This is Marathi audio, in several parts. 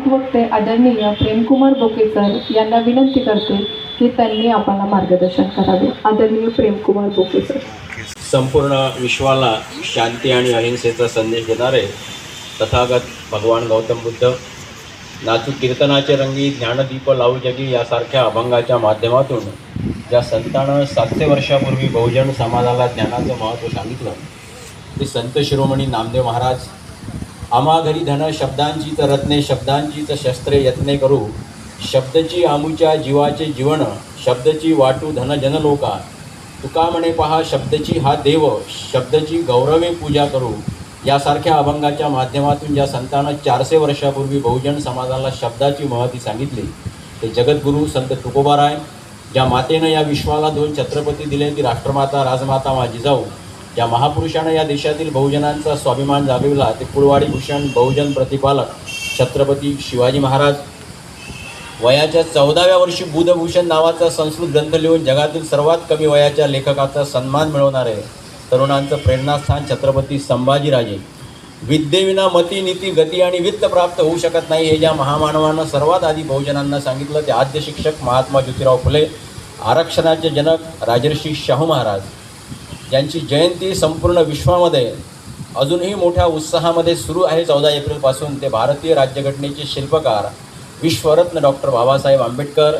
सामाजिक वक्ते आदरणीय प्रेमकुमार बोके सर यांना विनंती करते की त्यांनी आम्हाला मार्गदर्शन करावे. आदरणीय प्रेमकुमार बोके सर. संपूर्ण विश्वाला शांती आणि अहिंसेचा संदेश देणारे तथागत भगवान गौतम बुद्ध, नाचू कीर्तनाचे रंगी, ज्ञानदीप लावू जगी यासारख्या अभंगाच्या माध्यमातून ज्या संतानं 700 वर्षापूर्वी बहुजन समाजाला ज्ञानाचं महत्त्व सांगितलं ते संत शिरोमणी नामदेव महाराज. आम्हा घरी धन शब्दांचीच रत्ने, शब्दांचीच शस्त्रे यत्ने करू, शब्दची आमुच्या जीवाचे जीवन, शब्दची वाटू धन जनलोका, तुका म्हणे पहा शब्दची हा देव, शब्दची गौरवे पूजा करू यासारख्या अभंगाच्या माध्यमातून ज्या संतानं 400 वर्षापूर्वी बहुजन समाजाला शब्दाची महती सांगितली ते जगद्गुरू संत तुकोबाराय. ज्या मातेनं या विश्वाला 2 छत्रपती दिले ती राष्ट्रमाता राजमाता मा जिजाऊ. ज्या महापुरुषानं या देशातील बहुजनांचा स्वाभिमान जागविला ते कुळवाडी भूषण बहुजन प्रतिपालक छत्रपती शिवाजी महाराज. वयाच्या 14व्या वर्षी बुधभूषण नावाचा संस्कृत ग्रंथ लिहून जगातील सर्वात कमी वयाच्या लेखकाचा सन्मान मिळवणारे तरुणांचं प्रेरणास्थान छत्रपती संभाजीराजे. विद्येविना मती, नीती, गती आणि वित्त प्राप्त होऊ शकत नाही हे ज्या महामानवानं सर्वात आधी बहुजनांना सांगितलं ते आद्य शिक्षक महात्मा ज्योतिराव फुले. आरक्षणाचे जनक राजर्षी शाहू महाराज ज्यांची जयंती संपूर्ण विश्वामध्ये अजूनही मोठ्या उत्साहामध्ये सुरू आहे. 14 एप्रिलपासून ते भारतीय राज्यघटनेचे शिल्पकार विश्वरत्न डॉक्टर बाबासाहेब आंबेडकर.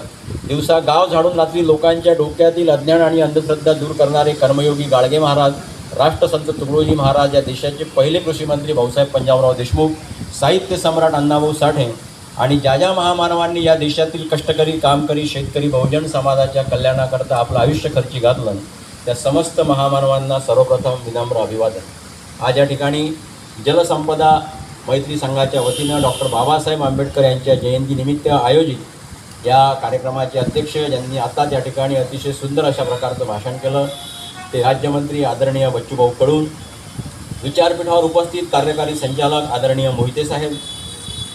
दिवसा गाव झाडून रात्री लोकांच्या डोक्यातील अज्ञान आणि अंधश्रद्धा दूर करणारे कर्मयोगी गाडगे महाराज. राष्ट्रसंत तुकडोजी महाराज. या देशाचे पहिले कृषीमंत्री भाऊसाहेब पंजाबराव देशमुख. साहित्य सम्राट अण्णाभाऊ साठे. आणि ज्या महामानवांनी या देशातील कष्टकरी, कामकरी, शेतकरी, बहुजन समाजाच्या कल्याणाकरता आपलं आयुष्य खर्ची घातलं त्या समस्त महामानवांना सर्वप्रथम विनम्र अभिवादन. आज या ठिकाणी जलसंपदा मैत्री संघाच्या वतीनं डॉक्टर बाबासाहेब आंबेडकर यांच्या जयंतीनिमित्त आयोजित या कार्यक्रमाचे अध्यक्ष ज्यांनी आता त्या ठिकाणी अतिशय सुंदर अशा प्रकारचं भाषण केलं ते राज्यमंत्री आदरणीय बच्चूभाऊ कडू. विचारपीठावर उपस्थित कार्यकारी संचालक आदरणीय मोहिते साहेब,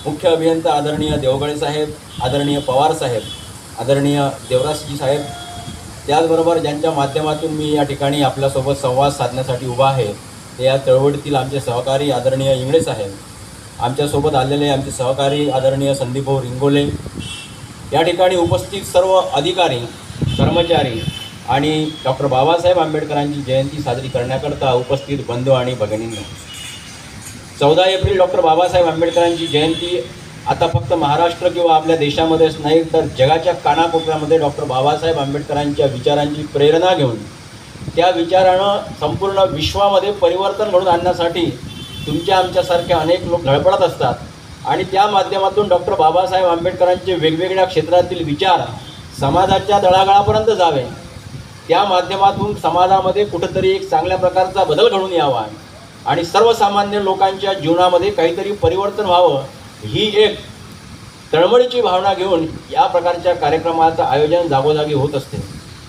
मुख्य अभियंता आदरणीय देवगळे साहेब, आदरणीय पवार साहेब, आदरणीय देवराजजी साहेब. त्याचबरोबर ज्यांच्या माध्यमातून मी या ठिकाणी आपल्यासोबत संवाद साधण्यासाठी उभा आहे ते या चळवळीतील आमचे सहकारी आदरणीय इंगळे साहेब, आमच्यासोबत आलेले आमचे सहकारी आदरणीय संदीपभाऊ रिंगोले, या ठिकाणी उपस्थित सर्व अधिकारी, कर्मचारी आणि डॉक्टर बाबासाहेब आंबेडकरांची जयंती साजरी करण्याकरता उपस्थित बंधू आणि भगिनींनो. 14 एप्रिल डॉक्टर बाबासाहेब आंबेडकरांची जयंती आता फक्त महाराष्ट्र किंवा आपल्या देशामध्येच नाही तर जगाच्या कानाकोपऱ्यामध्ये डॉक्टर बाबासाहेब आंबेडकरांच्या विचारांची प्रेरणा घेऊन त्या विचारानं संपूर्ण विश्वामध्ये परिवर्तन घडवून आणण्यासाठी तुमच्या आमच्यासारख्या अनेक लोक धडपडत असतात आणि त्या माध्यमातून डॉक्टर बाबासाहेब आंबेडकरांचे वेगवेगळ्या क्षेत्रातील विचार समाजाच्या तळागाळापर्यंत जावे. त्या माध्यमातून समाजामध्ये कुठंतरी एक चांगल्या प्रकारचा बदल घडून यावा आणि सर्वसामान्य लोकांच्या जीवनामध्ये काहीतरी परिवर्तन व्हावं ही एक तळमळीची भावना घेऊन या प्रकारच्या कार्यक्रमाचं आयोजन जागोजागी होत असते.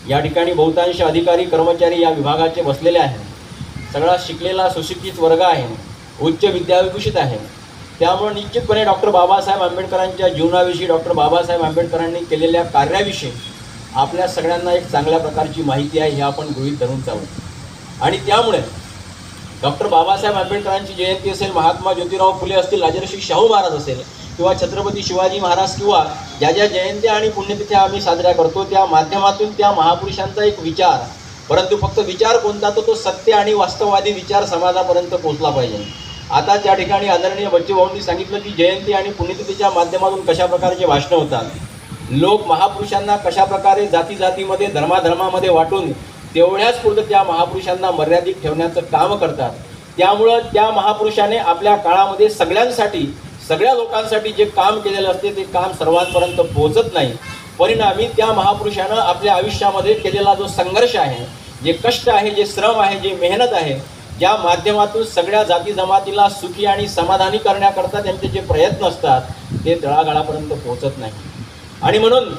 या ठिकाणी बहुतांश अधिकारी कर्मचारी या विभागाचे बसलेले आहेत. सगळा शिकलेला सुशिक्षित वर्ग आहे, उच्च विद्याविभूषित आहे. त्यामुळे निश्चितपणे डॉक्टर बाबासाहेब आंबेडकरांच्या जीवनाविषयी, डॉक्टर बाबासाहेब आंबेडकरांनी केलेल्या कार्याविषयी आपल्या सगळ्यांना एक चांगल्या प्रकारची माहिती आहे हे आपण गृहीत धरून चालू. आणि त्यामुळे डॉक्टर बाबासाहेब आंबेडकरांची जयंती असेल, महात्मा ज्योतिराव फुले असतील, राजर्षी शाहू महाराज असेल किंवा छत्रपती शिवाजी महाराज किंवा ज्या ज्या जयंत्या आणि पुण्यतिथ्या आम्ही साजऱ्या करतो त्या माध्यमातून त्या महापुरुषांचा एक विचार, परंतु फक्त विचार कोणता तो सत्य आणि वास्तववादी विचार समाजापर्यंत पोहोचला पाहिजे. आता त्या ठिकाणी आदरणीय बच्चूभाऊंनी सांगितलं की जयंती आणि पुण्यतिथीच्या माध्यमातून कशा प्रकारचे भाषणं होतात. लोक महापुरुषांना कशा प्रकारे जाती जातीमध्ये, धर्माधर्मामध्ये वाटून तेवढ्याच पुरतं त्या महापुरुषांना मर्यादित ठेवण्याचं काम करतात. त्यामुळं त्या महापुरुषाने आपल्या काळामध्ये सगळ्यांसाठी, सगळ्या लोकांसाठी जे काम केलेलं असते ते काम सर्वांपर्यंत पोहोचत नाही. परिणामी त्या महापुरुषानं आपल्या आयुष्यामध्ये केलेला जो संघर्ष आहे, जे कष्ट आहे, जे श्रम आहे, जे मेहनत आहे, ज्या माध्यमातून सगळ्या जाती जमातीला सुखी आणि समाधानी करण्याकरता त्यांचे जे प्रयत्न असतात ते तळागाळापर्यंत पोहोचत नाही. आणि म्हणून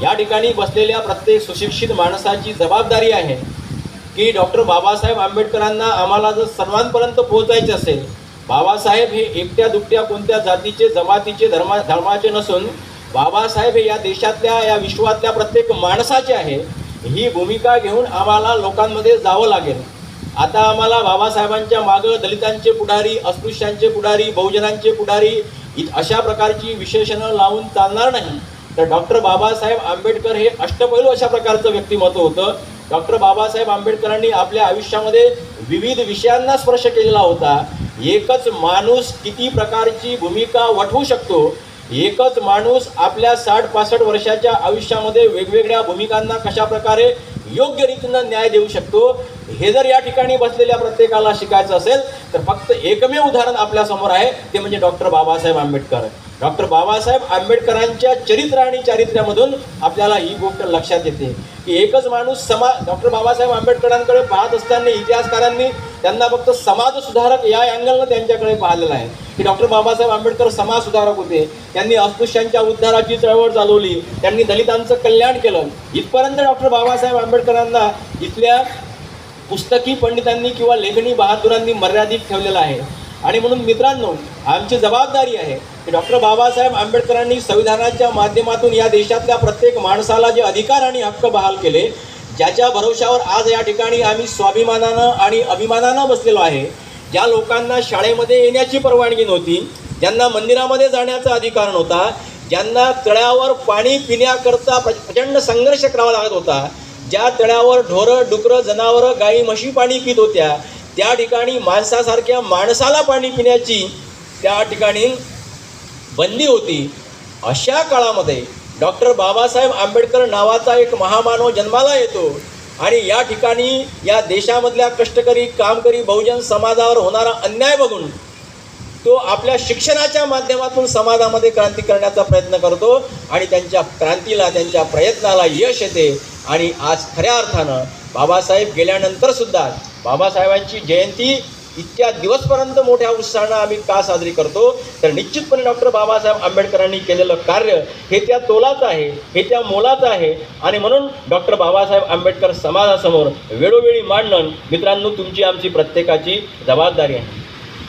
या ठिकाणी बसलेल्या प्रत्येक सुशिक्षित माणसाची जबाबदारी आहे की डॉक्टर बाबासाहेब आंबेडकरांना आम्हाला जर सर्वांपर्यंत पोहोचायचे असेल, बाबासाहेब हे एकट्या दुकट्या कोणत्या जातीचे, जमातीचे, धर्माचे नसून बाबासाहेब हे या देशातल्या, या विश्वातल्या प्रत्येक माणसाचे आहे. ही भूमिका घेऊन आम्हाला लोकांमध्ये जावं लागेल. आता आम्हाला बाबासाहेबांच्या मागं दलितांचे पुढारी, अस्पृश्यांचे पुढारी, बहुजनांचे पुढारी अशा प्रकारची विशेषणं लावून चालणार नाही. तर डॉक्टर बाबासाहेब आंबेडकर हे अष्टपैलू अशा प्रकारचं व्यक्तिमत्व होतं. डॉक्टर बाबासाहेब आंबेडकरांनी आपल्या आयुष्यामध्ये विविध विषयांना स्पर्श केलेला होता. एकच माणूस किती प्रकारची भूमिका वठवू शकतो, एकच माणूस आपल्या 60-65 वर्षाच्या आयुष्यामध्ये वेगवेगळ्या भूमिकांना कशा प्रकारे योग्य रीतीनं न्याय देऊ शकतो, हे जर या ठिकाणी बसलेल्या प्रत्येकाला शिकायचं असेल तर फक्त एकमेव उदाहरण आपल्यासमोर आहे, ते म्हणजे डॉक्टर बाबासाहेब आंबेडकर. डॉक्टर बाबासाहेब आंबेडकरांच्या चरित्र आणि चारित्र्यामधून आपल्याला ही गोष्ट लक्षात येते की एकच माणूस डॉक्टर बाबासाहेब आंबेडकरांकडे पाहत असताना इतिहासकारांनी त्यांना फक्त समाज सुधारक या अँगलनं त्यांच्याकडे पाहिलेलं आहे की डॉक्टर बाबासाहेब आंबेडकर समाज सुधारक होते. त्यांनी अस्पृश्यांच्या उद्धाराची चळवळ चालवली, त्यांनी दलितांचं कल्याण केलं. इथपर्यंत डॉक्टर बाबासाहेब आंबेडकरांना इथल्या पुस्तकी पंडितांनी किंवा लेखणी बहादुरांनी मर्यादित ठेवलेलं आहे. आणि म्हणून मित्रांनो, आमची जबाबदारी आहे की डॉक्टर बाबासाहेब आंबेडकरांनी संविधानाच्या माध्यमातून या देशातल्या प्रत्येक माणसाला जे अधिकार आणि हक्क बहाल केले, ज्याच्या भरोशावर आज या ठिकाणी आम्ही स्वाभिमानानं आणि अभिमानानं बसलेलो आहे, ज्या लोकांना शाळेमध्ये येण्याची परवानगी नव्हती, ज्यांना मंदिरामध्ये जाण्याचा अधिकार नव्हता, ज्यांना तळ्यावर पाणी पिण्याकरता प्रचंड संघर्ष करावा लागत होता, ज्या तळ्यावर ढोरं डुकरं जनावरं गाई म्हशी पाणी पित होत्या, त्या ठिकाणी माणसासारख्या माणसाला पाणी पिण्याची त्या ठिकाणी बंदी होती. अशा काळामध्ये डॉक्टर बाबासाहेब आंबेडकर नावाचा एक महामानव जन्माला येतो आणि या ठिकाणी या देशामधल्या कष्टकरी कामकरी बहुजन समाजावर होणारा अन्याय बघून तो आपल्या शिक्षणाच्या माध्यमातून समाजामध्ये क्रांती करण्याचा प्रयत्न करतो आणि त्यांच्या क्रांतीला, त्यांच्या प्रयत्नाला यश येते. आणि आज खऱ्या अर्थानं बाबासाहेब गेल्यानंतर सुद्धा बाबासाहेबांची जयंती इतक्या दिवसपर्यंत मोठ्या उत्साहानं आम्ही का साजरी करतो, तर निश्चितपणे डॉक्टर बाबासाहेब आंबेडकरांनी केलेलं कार्य हे त्या तोलाचं आहे, हे त्या मोलाचं आहे. आणि म्हणून डॉक्टर बाबासाहेब आंबेडकर समाजासमोर वेळोवेळी मांडणं मित्रांनो तुमची आमची प्रत्येकाची जबाबदारी आहे.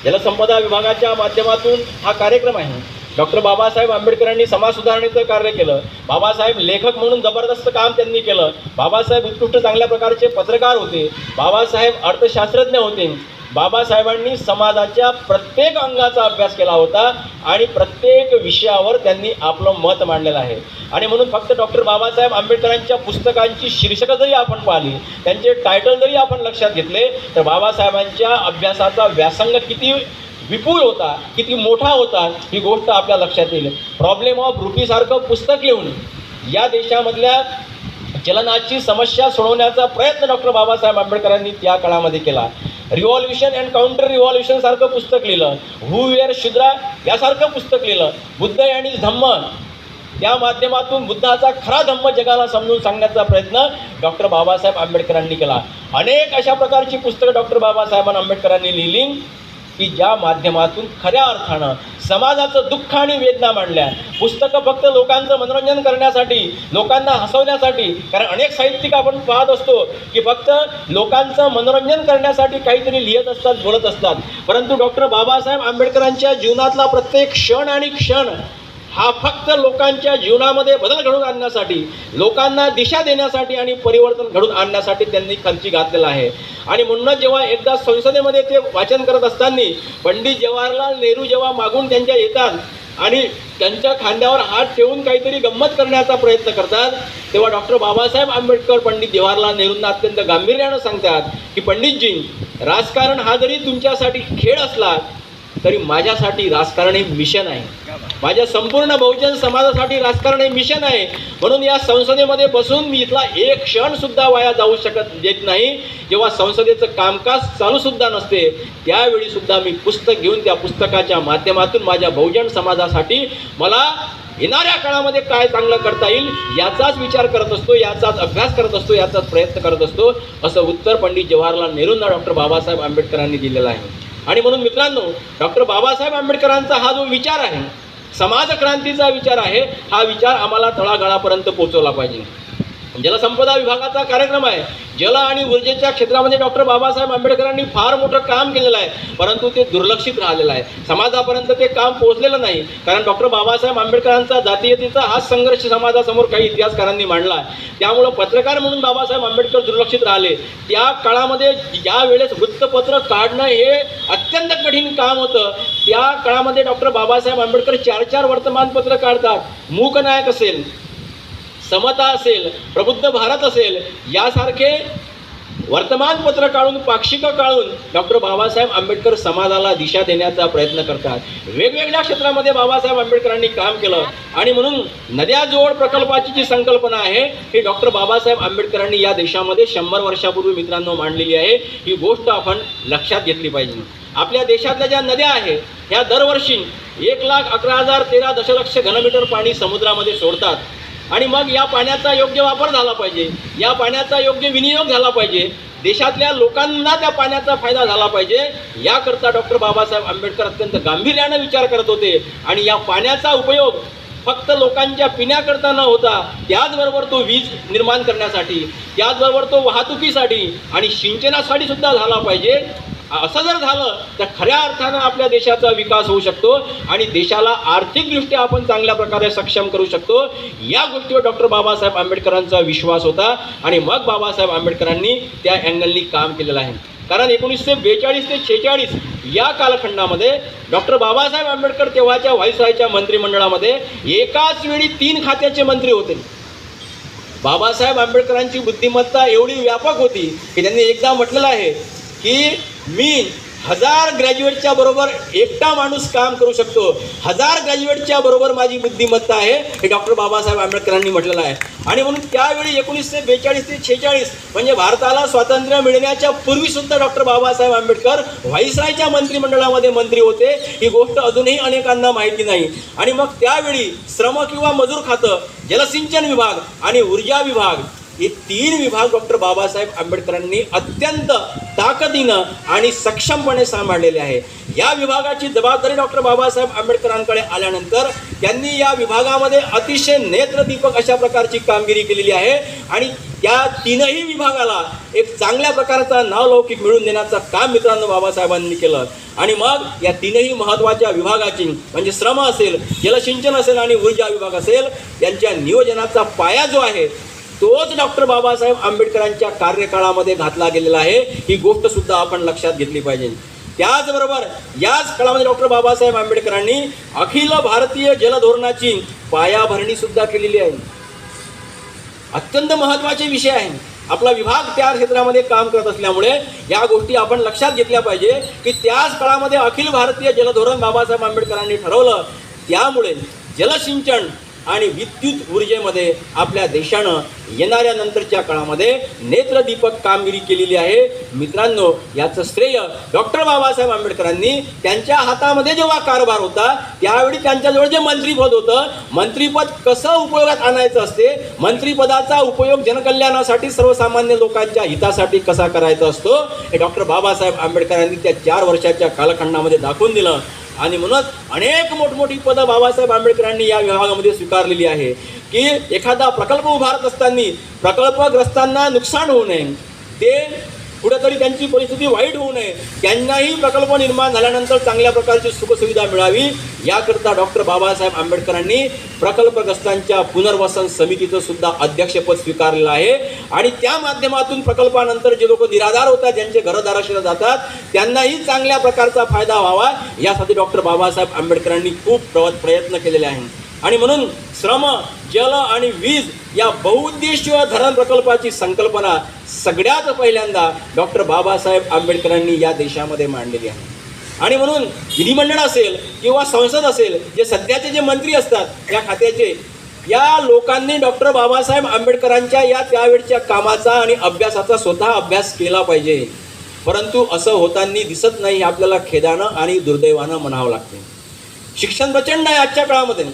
जलसंपदा विभागाच्या माध्यमातून हा कार्यक्रम आहे. डॉक्टर बाबासाहेब आंबेडकरांनी समाज सुधारणेचं कार्य केलं. बाबासाहेब लेखक म्हणून जबरदस्त काम त्यांनी केलं. बाबासाहेब उत्कृष्ट चांगल्या प्रकारचे पत्रकार होते. बाबासाहेब अर्थशास्त्रज्ञ होते. बाबासाहेबांनी समाजाच्या प्रत्येक अंगाचा अभ्यास केला होता आणि प्रत्येक विषयावर त्यांनी आपलं मत मांडलेलं आहे. आणि म्हणून फक्त डॉक्टर बाबासाहेब आंबेडकरांच्या पुस्तकांची शीर्षकं जरी आपण पाहिली, त्यांचे टायटल जरी आपण लक्षात घेतले, तर बाबासाहेबांच्या अभ्यासाचा व्यासंग किती विपुल होता, किती मोठा होता, ही गोष्ट आपल्या लक्षात येईल. प्रॉब्लेम ऑफ रुपीसारखं पुस्तक लिहून या देशामधल्या चलनाची समस्या सोडवण्याचा प्रयत्न डॉक्टर बाबासाहेब आंबेडकरांनी त्या काळामध्ये केला. रिव्हॉल्युशन अँड काउंटर रिव्हॉल्युशन सारखं पुस्तक लिहिलं. हू वेअर शुद्रा यासारखं पुस्तक लिहिलं. बुद्ध आणि धम्म त्या माध्यमातून बुद्धाचा खरा धम्म जगाला समजून सांगण्याचा प्रयत्न डॉक्टर बाबासाहेब आंबेडकरांनी केला. अनेक अशा प्रकारची पुस्तकं डॉक्टर बाबासाहेब आंबेडकरांनी लिहिली की ज्या माध्यमातून खऱ्या अर्थानं समाजाचं दुःख आणि वेदना मांडल्या. पुस्तकं फक्त लोकांचं मनोरंजन करण्यासाठी, लोकांना हसवण्यासाठी, कारण अनेक साहित्यिक आपण पाहत असतो की फक्त लोकांचं मनोरंजन करण्यासाठी काहीतरी लिहित असतात, बोलत असतात. परंतु डॉक्टर बाबासाहेब आंबेडकरांच्या जीवनातला प्रत्येक क्षण आणि क्षण हा फक्त लोकांच्या जीवनामध्ये बदल घडवून आणण्यासाठी, लोकांना दिशा देण्यासाठी आणि परिवर्तन घडवून आणण्यासाठी त्यांनी खर्ची घातलेला आहे. आणि म्हणूनच जेव्हा एकदा संसदेमध्ये ते वाचन करत असताना पंडित जवाहरलाल नेहरू जेव्हा मागून त्यांच्या येतात आणि त्यांच्या खांद्यावर हात ठेवून काहीतरी गंमत करण्याचा प्रयत्न करतात, तेव्हा डॉक्टर बाबासाहेब आंबेडकर पंडित जवाहरलाल नेहरूंना अत्यंत गांभीर्यानं सांगतात की पंडितजी, राजकारण हा जरी तुमच्यासाठी खेळ असला तरी माझ्यासाठी राजकारण हे मिशन आहे. माझ्या संपूर्ण बहुजन समाजासाठी राजकारण हे मिशन आहे. म्हणून या संसदेमध्ये बसून मी इथला एक क्षण सुद्धा वाया जाऊ देत नाही. जेव्हा संसदेचं कामकाज चालू सुद्धा नसते त्यावेळी सुद्धा मी पुस्तक घेऊन त्या पुस्तकाच्या माध्यमातून माझ्या बहुजन समाजासाठी मला येणाऱ्या काळामध्ये काय चांगलं करता येईल याचाच विचार करत असतो, याचाच अभ्यास करत असतो, याचाच प्रयत्न करत असतो, असं उत्तर पंडित जवाहरलाल नेहरूंना डॉक्टर बाबासाहेब आंबेडकरांनी दिलेलं आहे. आणि म्हणून मित्रांनो, डॉक्टर बाबासाहेब आंबेडकरांचा हा जो विचार आहे, समाज क्रांतीचा विचार आहे, हा विचार आम्हाला तळागाळापर्यंत पोहोचवला पाहिजे. जलसंपदा विभागाचा कार्यक्रम आहे. जल आणि ऊर्जेच्या क्षेत्रामध्ये डॉक्टर बाबासाहेब आंबेडकरांनी फार मोठं काम केलेलं आहे, परंतु ते दुर्लक्षित राहिलेलं आहे. समाजापर्यंत ते काम पोहोचलेलं नाही. कारण डॉक्टर बाबासाहेब आंबेडकरांचा जातीयतेचा हाच संघर्ष समाजासमोर काही इतिहासकारांनी मांडला आहे. त्यामुळं पत्रकार म्हणून बाबासाहेब आंबेडकर दुर्लक्षित राहिले. त्या काळामध्ये ज्या वेळेस वृत्तपत्र काढणं हे अत्यंत कठीण काम होतं, त्या काळामध्ये डॉक्टर बाबासाहेब आंबेडकर 4 वर्तमानपत्र काढतात. मूकनायक असेल, समता असेल, प्रबुद्ध भारत असेल, यासारखे वर्तमानपत्र काढून, पाक्षिकं काढून डॉक्टर बाबासाहेब आंबेडकर समाजाला दिशा देण्याचा प्रयत्न करतात. वेगवेगळ्या क्षेत्रामध्ये बाबासाहेब आंबेडकरांनी काम केलं आणि म्हणून नद्या जोड प्रकल्पाची जी संकल्पना आहे ही डॉक्टर बाबासाहेब आंबेडकरांनी या देशामध्ये 100 वर्षापूर्वी मित्रांनो मांडलेली आहे. ही गोष्ट आपण लक्षात घेतली पाहिजे. आपल्या देशातल्या ज्या नद्या आहेत ह्या दरवर्षी 1,11,013 दशलक्ष घनमीटर पाणी समुद्रामध्ये सोडतात आणि मग या पाण्याचा योग्य वापर झाला पाहिजे, या पाण्याचा योग्य विनियोग झाला पाहिजे, देशातल्या लोकांना त्या पाण्याचा फायदा झाला पाहिजे, याकरता डॉक्टर बाबासाहेब आंबेडकर अत्यंत गांभीर्याने विचार करत होते. आणि या पाण्याचा उपयोग फक्त लोकांच्या पिण्याकरता न होता त्याचबरोबर तो वीज निर्माण करण्यासाठी, त्याचबरोबर तो वाहतुकीसाठी आणि सिंचनासाठी सुद्धा झाला पाहिजे. असं जर झालं तर खऱ्या अर्थानं आपल्या देशाचा विकास होऊ शकतो आणि देशाला आर्थिकदृष्ट्या आपण चांगल्या प्रकारे सक्षम करू शकतो. या गोष्टीवर डॉक्टर बाबासाहेब आंबेडकरांचा विश्वास होता आणि मग बाबासाहेब आंबेडकरांनी त्या अँगलनी काम केलेलं आहे. कारण 1942 ते 46 या कालखंडामध्ये डॉक्टर बाबासाहेब आंबेडकर तेव्हाच्या व्हाईसरायच्या मंत्रिमंडळामध्ये एकाच वेळी 3 खात्याचे मंत्री होते. बाबासाहेब आंबेडकरांची बुद्धिमत्ता एवढी व्यापक होती की त्यांनी एकदा म्हटलेलं आहे की मी 1000 ग्रॅज्युएटच्या बरोबर एकटा माणूस काम करू शकतो, 1000 ग्रॅज्युएटच्या बरोबर माझी बुद्धिमत्ता आहे, हे डॉक्टर बाबासाहेब आंबेडकरांनी म्हटलेलं आहे. आणि म्हणून त्यावेळी 1942 ते 46 म्हणजे भारताला स्वातंत्र्य मिळण्याच्या पूर्वीसुद्धा डॉक्टर बाबासाहेब आंबेडकर व्हाईसरायच्या मंत्रिमंडळामध्ये मंत्री होते. ही गोष्ट अजूनही अनेकांना माहिती नाही. आणि मग त्यावेळी श्रम किंवा मजूर खातं, जलसिंचन विभाग आणि ऊर्जा विभाग हे 3 विभाग डॉक्टर बाबासाहेब आंबेडकरांनी अत्यंत ताकदीनं आणि सक्षमपणे सांभाळलेले आहे. या विभागाची जबाबदारी डॉक्टर बाबासाहेब आंबेडकरांकडे आल्यानंतर त्यांनी या विभागामध्ये अतिशय नेत्रदीपक अशा प्रकारची कामगिरी केलेली आहे आणि त्या 3ही विभागाला एक चांगल्या प्रकारचा नावलौकिक मिळवून देण्याचं काम मित्रांनो बाबासाहेबांनी केलं. आणि मग या 3ही महत्त्वाच्या विभागाची म्हणजे श्रम असेल, जलसिंचन असेल आणि ऊर्जा विभाग असेल, यांच्या नियोजनाचा पाया जो आहे तोच डॉक्टर बाबासाहेब आंबेडकरांच्या कार्यकाळामध्ये घातला गेलेला आहे. ही गोष्ट सुद्धा आपण लक्षात घेतली पाहिजे. त्याचबरोबर याच काळामध्ये डॉक्टर बाबासाहेब आंबेडकरांनी अखिल भारतीय जलधोरणाची पायाभरणी सुद्धा केलेली आहे. अत्यंत महत्त्वाचे विषय आहे. आपला विभाग त्या क्षेत्रामध्ये काम करत असल्यामुळे या गोष्टी आपण लक्षात घेतल्या पाहिजे की त्याच काळामध्ये अखिल भारतीय जलधोरण बाबासाहेब आंबेडकरांनी ठरवलं. त्यामुळे जलसिंचन आणि विद्युत ऊर्जेमध्ये आपल्या देशानं येणाऱ्या नंतरच्या काळामध्ये नेत्रदीपक कामगिरी केलेली आहे. मित्रांनो, याचं श्रेय डॉक्टर बाबासाहेब आंबेडकरांनी त्यांच्या हातामध्ये जेव्हा कारभार होता त्यावेळी त्यांच्याजवळ जे मंत्रिपद होतं, मंत्रिपद कसं उपयोगात आणायचं असते, मंत्रिपदाचा उपयोग जनकल्याणासाठी सर्वसामान्य लोकांच्या हितासाठी कसा करायचा असतो, हे डॉक्टर बाबासाहेब आंबेडकरांनी त्या 4 वर्षाच्या कालखंडामध्ये दाखवून दिलं. आणि म्हणूनच अनेक मोठमोठी पदं बाबासाहेब आंबेडकरांनी या विभागामध्ये स्वीकारलेली आहे की एखादा प्रकल्प उभारत असताना प्रकल्पग्रस्तांना नुकसान होऊ नये, ते कुठेतरी त्यांची परिस्थिती वाईट होऊ नये, त्यांनाही प्रकल्प निर्माण झाल्यानंतर चांगल्या प्रकारची सुखसुविधा मिळावी, याकरता डॉक्टर बाबासाहेब आंबेडकरांनी प्रकल्पग्रस्तांच्या पुनर्वसन समितीचं सुद्धा अध्यक्षपद स्वीकारलेलं आहे. आणि त्या माध्यमातून प्रकल्पानंतर जे लोक निराधार होतात, ज्यांचे घरदाराशिवाय जातात, त्यांनाही चांगल्या प्रकारचा फायदा व्हावा यासाठी डॉक्टर बाबासाहेब आंबेडकरांनी खूप प्रयत्न केलेले आहेत. आणि म्हणून श्रम, जल आणि वीज या बहुउद्देशीय धरण प्रकल्पाची संकल्पना सगळ्यात पहिल्यांदा डॉक्टर बाबासाहेब आंबेडकरांनी या देशामध्ये मांडलेली आहे. आणि म्हणून विधिमंडळ असेल किंवा संसद असेल, जे सध्याचे जे मंत्री असतात या खात्याचे, या लोकांनी डॉक्टर बाबासाहेब आंबेडकरांच्या या त्यावेळच्या कामाचा आणि अभ्यासाचा स्वतः अभ्यास केला पाहिजे. परंतु असं होताना दिसत नाही. आपल्याला खेदानं आणि दुर्दैवानं म्हणावं लागते. शिक्षण प्रचंड आहे आजच्या काळामध्ये.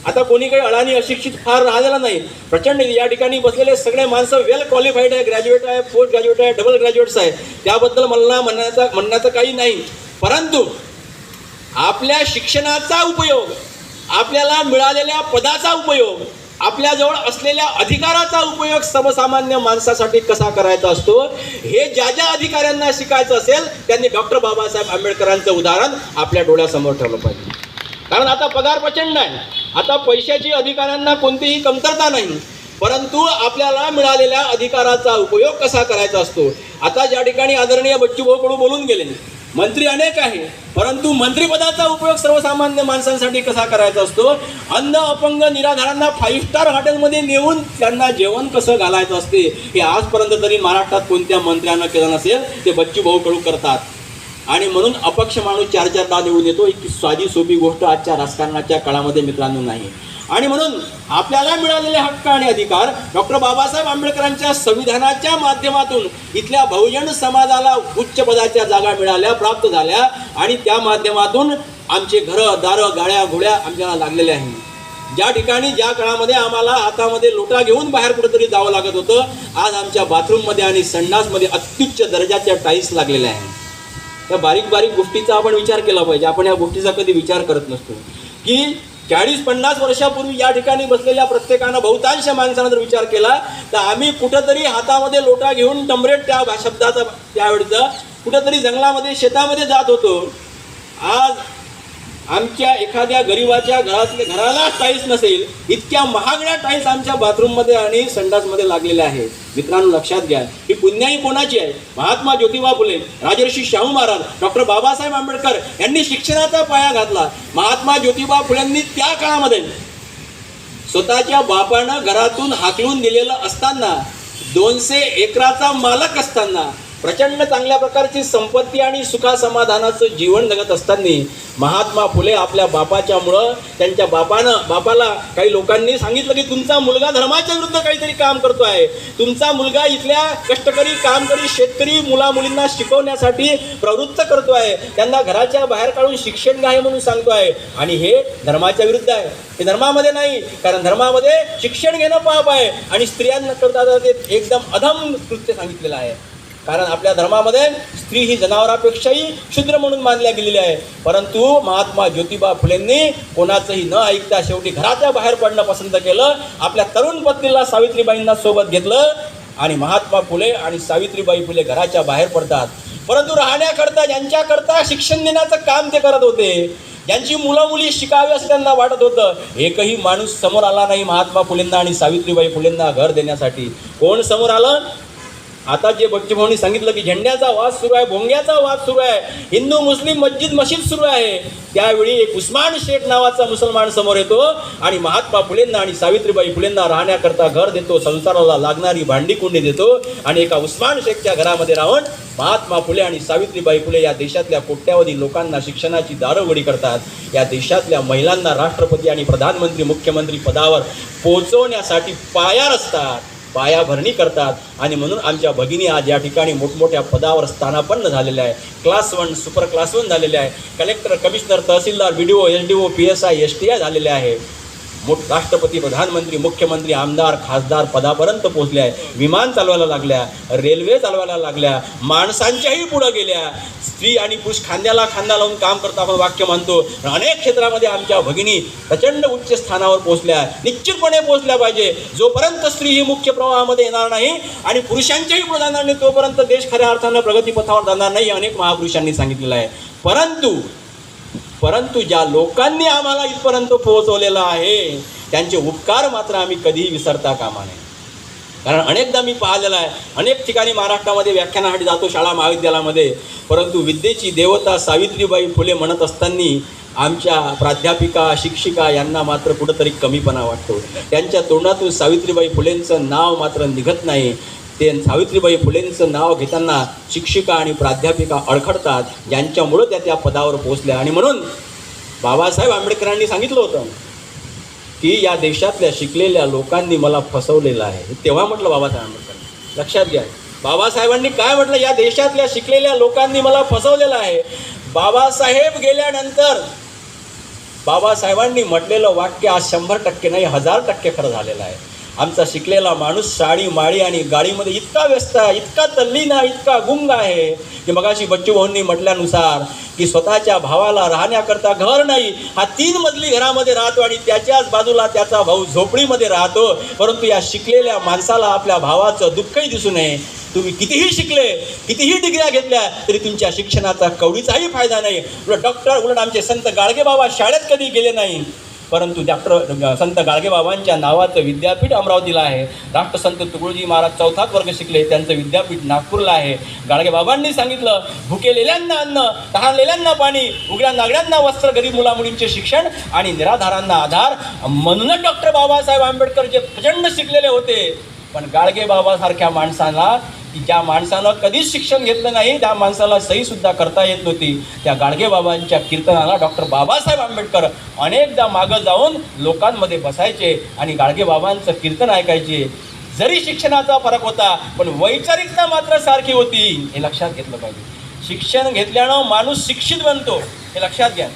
आता कोणी काही अडाणी अशिक्षित फार राहिलेला नाही. प्रचंड या ठिकाणी बसलेले सगळे माणसं वेल क्वालिफाईड आहे, ग्रॅज्युएट आहे, पोस्ट ग्रॅज्युएट आहे, डबल ग्रॅज्युएट्स आहे. त्याबद्दल मला म्हणण्याचं काही नाही. परंतु आपल्या शिक्षणाचा उपयोग, आपल्याला मिळालेल्या पदाचा उपयोग आपल्याजवळ असलेल्या अधिकाराचा उपयोग सर्वसामान्य माणसासाठी कसा करायचा असतो हे ज्या ज्या अधिकाऱ्यांना शिकायचं असेल त्यांनी डॉक्टर बाबासाहेब आंबेडकरांचं उदाहरण आपल्या डोळ्यासमोर ठेवलं पाहिजे. कारण आता पगार प्रचंड आहे, आता पैशाची अधिकाऱ्यांना कोणतीही कमतरता नाही, परंतु आपल्याला मिळालेल्या अधिकाराचा उपयोग कसा करायचा असतो. आता ज्या ठिकाणी आदरणीय बच्चूभाऊ कडू बोलून गेले, मंत्री अनेक आहे, परंतु मंत्रिपदाचा उपयोग सर्वसामान्य माणसांसाठी कसा करायचा असतो. अंध अपंग निराधारांना 5 स्टार हॉटेलमध्ये नेऊन त्यांना जेवण कसं घालायचं असते हे आजपर्यंत तरी महाराष्ट्रात कोणत्या मंत्र्यांना केलं नसेल, ते बच्चूभाऊ कडू करतात. आणि म्हणून अपक्ष माणूस 4-4 डाव निवडून येतो, ही साधी सोपी गोष्ट आजच्या राजकारणाच्या काळामध्ये मित्रांनो नाही. आणि म्हणून आपल्याला मिळालेले हक्क आणि अधिकार डॉक्टर बाबासाहेब आंबेडकरांच्या संविधानाच्या माध्यमातून इथल्या बहुजन समाजाला उच्च पदाच्या जागा मिळाल्या, प्राप्त झाल्या, आणि त्या माध्यमातून आमचे घरं दारं गाड्या घोड्या आमच्याला लागलेल्या आहेत. ज्या ठिकाणी ज्या काळामध्ये आम्हाला हातामध्ये लोटा घेऊन बाहेर कुठेतरी जावं लागत होतं, आज आमच्या बाथरूममध्ये आणि संडासमध्ये अत्युच्च दर्जाच्या टाईल्स लागलेल्या आहेत. त्या बारीक बारीक गोष्टीचा आपण विचार केला पाहिजे. आपण या गोष्टीचा कधी विचार करत नसतो की 40-50 वर्षापूर्वी या ठिकाणी बसलेल्या प्रत्येकानं, बहुतांश माणसानं जर विचार केला तर आम्ही कुठंतरी हातामध्ये लोटा घेऊन टमरेट त्या शब्दाचा त्यावेळेचं कुठंतरी जंगलामध्ये शेतामध्ये जात होतो. आज आमच्या एखाद्या गरीबाच्या घराला टाईल्स नसेल इतक्या महागड्या टाईल्स आमच्या बाथरूममध्ये आणि संडासमध्ये लागलेल्या आहेत. मित्रांनो लक्षात घ्या, ही पुण्याई कोणाची आहे. महात्मा ज्योतिबा फुले, राजर्षी शाहू महाराज, डॉक्टर बाबासाहेब आंबेडकर यांनी शिक्षणाचा पाया घातला. महात्मा ज्योतिबा फुलेंनी त्या काळामध्ये स्वतःच्या बापानं घरातून हाकलून दिलेलं असताना, 200 एकराचा मालक असताना, प्रचंड चांगल्या प्रकारची संपत्ती आणि सुखासमाधानाचं जीवन जगत असताना महात्मा फुले आपल्या बापाच्यामुळं, त्यांच्या बापाला काही लोकांनी सांगितलं की तुमचा मुलगा धर्माच्या विरुद्ध काहीतरी काम करतो आहे, तुमचा मुलगा इथल्या कष्टकरी कामकरी शेतकरी मुलामुलींना शिकवण्यासाठी प्रवृत्त करतो आहे, त्यांना घराच्या बाहेर काढून शिक्षण घ्या म्हणून सांगतो आहे, आणि हे धर्माच्या विरुद्ध आहे. हे धर्मामध्ये नाही, कारण धर्मामध्ये शिक्षण घेणं पाप आहे आणि स्त्रियांना करता ते एकदम अधम कृत्य सांगितलेलं आहे. कारण आपल्या धर्मामध्ये स्त्री ही जनावरापेक्षाही शूद्र म्हणून मानल्या गेलेली आहे. परंतु महात्मा ज्योतिबा फुलेंनी कोणाचंही न ऐकता शेवटी घराच्या बाहेर पडणं पसंत केलं. आपल्या तरुण पत्नीला सावित्रीबाईंना सोबत घेतलं आणि महात्मा फुले आणि सावित्रीबाई फुले घराच्या बाहेर पडतात. परंतु राहण्याकरता, ज्यांच्याकरता शिक्षण देण्याचं काम ते करत होते, ज्यांची मुलं मुली शिकावी असं त्यांना वाटत होतं, एकही माणूस समोर आला नाही महात्मा फुलेंना आणि सावित्रीबाई फुलेंना घर देण्यासाठी. कोण समोर आलं? आता जे बच्चूभाऊंनी सांगितलं की झेंड्याचा वाद सुरू आहे, भोंग्याचा वाद सुरू आहे, हिंदू मुस्लिम मस्जिद सुरू आहे, त्यावेळी एक उस्मान शेख नावाचा मुसलमान समोर येतो आणि महात्मा फुलेंना आणि सावित्रीबाई फुलेंना राहण्याकरता घर देतो, संसाराला लागणारी भांडी कुंडी देतो, आणि एका उस्मान शेखच्या घरामध्ये राहून महात्मा फुले आणि सावित्रीबाई फुले या देशातल्या कोट्यावधी लोकांना शिक्षणाची दारोगडी करतात. या देशातल्या महिलांना राष्ट्रपती आणि प्रधानमंत्री मुख्यमंत्री पदावर पोहोचवण्यासाठी पाया रचतात, पायाभरणी करतात. आणि म्हणून आमच्या भगिनी आज या ठिकाणी मोठमोठ्या पदावर स्थानापन्न झालेल्या आहे. क्लास 1 सुपर क्लास 1 झालेले आहे. कलेक्टर, कमिशनर, तहसीलदार, BDO, SDO, PSI, STI झालेले आहे. राष्ट्रपती, प्रधानमंत्री, मुख्यमंत्री, आमदार, खासदार पदापर्यंत पोहोचले आहे. विमान चालवायला लागल्या, रेल्वे चालवायला लागल्या, माणसांच्याही पुढं गेल्या. स्त्री आणि पुरुष खांद्याला खांदा लावून काम करता आपण वाक्य मानतो. अनेक क्षेत्रामध्ये आमच्या भगिनी प्रचंड उच्च स्थानावर पोहोचल्या, निश्चितपणे पोहोचल्या पाहिजे. जोपर्यंत स्त्री ही मुख्य प्रवाहामध्ये येणार नाही आणि पुरुषांच्याही पुढे जाणार नाही तोपर्यंत देश खऱ्या अर्थानं प्रगतीपथावर जाणार नाही, अनेक महापुरुषांनी सांगितलेलं आहे. परंतु ज्या लोकांनी आम्हाला इथपर्यंत पोहोचवलेलं आहे त्यांचे उपकार मात्र आम्ही कधीही विसरता कामा नये. कारण अनेकदा मी पाहिलेलं आहे, अनेक ठिकाणी महाराष्ट्रामध्ये व्याख्यानासाठी जातो, शाळा महाविद्यालयामध्ये, परंतु विद्येची देवता सावित्रीबाई फुले म्हणत असताना आमच्या प्राध्यापिका, शिक्षिका यांना मात्र कुठंतरी कमीपणा वाटतो. त्यांच्या तोंडातून सावित्रीबाई फुलेंचं नाव मात्र निघत नाही. ते सावित्रीबाई फुलेंचं नाव घेताना शिक्षिका आणि प्राध्यापिका अडखडतात, ज्यांच्यामुळं त्या पदावर पोहोचल्या. आणि म्हणून बाबासाहेब आंबेडकरांनी सांगितलं होतं की या देशातल्या शिकलेल्या लोकांनी मला फसवलेलं आहे. तेव्हा म्हटलं बाबासाहेब आंबेडकर, लक्षात घ्या, बाबासाहेबांनी काय म्हटलं? या देशातल्या शिकलेल्या लोकांनी मला फसवलेलं आहे. बाबासाहेब गेल्यानंतर बाबासाहेबांनी म्हटलेलं वाक्य आज 100% नाही, 1000% खरं झालेलं आहे. आमचा शिकलेला माणूस साडी माळी आणि गाडीमध्ये इतका व्यस्त आहे, इतका तल्लीन आहे, इतका गुंग आहे की मगाशी बच्चू भाऊंनी म्हटल्यानुसार की स्वतःच्या भावाला राहण्याकरता घर नाही, हा 3 मजली घरामध्ये राहतो आणि त्याच्याच बाजूला त्याचा भाऊ झोपडीमध्ये राहतो. परंतु या शिकलेल्या माणसाला आपल्या भावाचं दुःखही दिसू नये. तुम्ही कितीही शिकले, कितीही डिग्र्या घेतल्या तरी तुमच्या शिक्षणाचा कवडीचाही फायदा नाही. उलट आमचे संत गाडगेबाबा शाळेत कधी गेले नाही, परंतु संत गाडगेबाबांच्या नावाचं विद्यापीठ अमरावतीला आहे. राष्ट्रसंत तुकडोजी महाराज 4थाच वर्ग शिकले, त्यांचं विद्यापीठ नागपूरला आहे. गाडगेबाबांनी सांगितलं, भुकेलेल्यांना अन्न, तहानलेल्यांना पाणी, उघड्या नागड्यांना वस्त्र, गरीब मुलामुलींचे शिक्षण आणि निराधारांना आधार. म्हणूनच डॉक्टर बाबासाहेब आंबेडकर जे प्रचंड शिकलेले होते, पण गाडगेबाबासारख्या माणसाला, की ज्या माणसानं कधीच शिक्षण घेतलं नाही, त्या माणसाला सहीसुद्धा करता येत नव्हती, त्या गाडगेबाबांच्या कीर्तनाला डॉक्टर बाबासाहेब आंबेडकर अनेकदा मागं जाऊन लोकांमध्ये बसायचे आणि गाडगेबाबांचं कीर्तन ऐकायचे. जरी शिक्षणाचा फरक होता, पण वैचारिकता मात्र सारखी होती. हे लक्षात घेतलं पाहिजे. शिक्षण घेतल्यानं माणूस शिक्षित बनतो, हे लक्षात घ्या.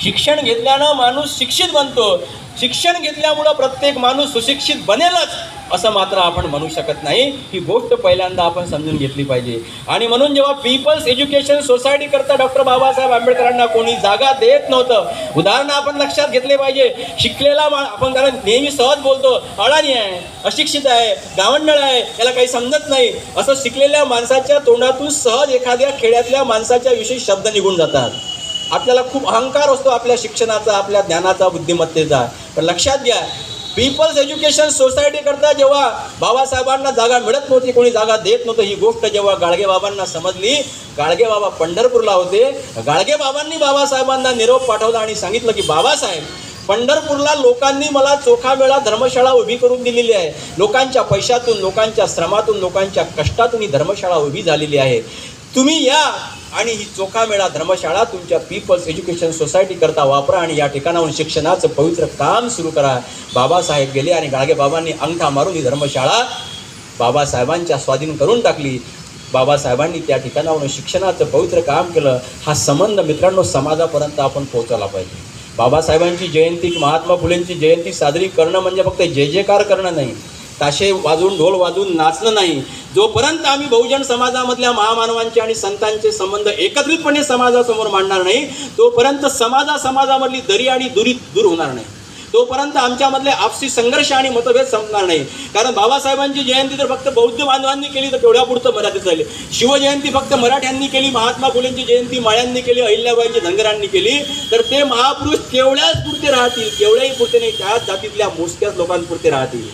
शिक्षण घेतल्यानं माणूस शिक्षित बनतो. शिक्षण घेतल्यामुळं प्रत्येक माणूस सुशिक्षित बनेलच असं मात्र आपण म्हणू शकत नाही. ही गोष्ट पहिल्यांदा आपण समजून घेतली पाहिजे. आणि म्हणून जेव्हा पीपल्स एज्युकेशन सोसायटी करता डॉक्टर बाबासाहेब आंबेडकरांना कोणी जागा देत नव्हतं. उदाहरणं आपण लक्षात घेतले पाहिजे. शिकलेला आपण कारण नेहमी सहज बोलतो, अडाणी आहे, अशिक्षित आहे, गावंढळ आहे, याला काही समजत नाही, असं शिकलेल्या माणसाच्या तोंडातून सहज एखाद्या खेड्यातल्या माणसाच्या विषयी शब्द निघून जातात. आपल्याला खूप अहंकार असतो आपल्या शिक्षणाचा, आपल्या ज्ञानाचा, बुद्धिमत्तेचा. पण लक्षात घ्या, पीपल्स एज्युकेशन सोसायटी करता जेव्हा बाबासाहेबांना जागा मिळत नव्हती, कोणी जागा देत नव्हतं, ही गोष्ट जेव्हा गाडगेबाबांना समजली, गाडगेबाबा पंढरपूरला होते, गाडगेबाबांनी बाबासाहेबांना निरोप पाठवला आणि सांगितलं की बाबासाहेब, पंढरपूरला लोकांनी मला चोखामेळा धर्मशाळा उभी करून दिलेली आहे. लोकांच्या पैशातून, लोकांच्या श्रमातून, लोकांच्या कष्टातून ही धर्मशाळा उभी झालेली आहे. तुम्ही या आणि ही चोखामेळा धर्मशाळा तुमच्या पीपल्स एज्युकेशन सोसायटी करता वापरा आणि या ठिकाणाहून शिक्षणाचं पवित्र काम सुरू करा. बाबासाहेब गेले आणि गाडगेबाबांनी अंगठा मारून ही धर्मशाळा बाबासाहेबांच्या स्वाधीन करून टाकली. बाबासाहेबांनी त्या ठिकाणावरून शिक्षणाचं पवित्र काम केलं. हा संबंध मित्रांनो समाजापर्यंत आपण पोहोचवला पाहिजे. बाबासाहेबांची जयंती, महात्मा फुलेंची जयंती साजरी करणं म्हणजे फक्त जय जयकार करणं नाही, ताशे वाजवून ढोल वाजवून नाचणं नाही. जोपर्यंत आम्ही बहुजन समाजामधल्या महामानवांचे आणि संतांचे संबंध एकत्रितपणे समाजासमोर मांडणार नाही, तोपर्यंत समाजामधली दरी आणि दुरी दूर होणार नाही. तोपर्यंत आमच्यामधले आपसी संघर्ष आणि मतभेद संपणार नाही. कारण बाबासाहेबांची जयंती तर फक्त बौद्ध बांधवांनी केली तर तेवढ्यापुरतं मर्यादित झाली. शिवजयंती फक्त मराठ्यांनी केली, महात्मा फुलेंची जयंती माळ्यांनी केली, अहिल्याबाईंची धनगरांनी केली, तर ते महापुरुष तेवढ्याच पुरते राहतील, तेवढ्याही पुरते नाही, त्याच जातीतल्या मोजक्याच लोकांपुरते राहतील.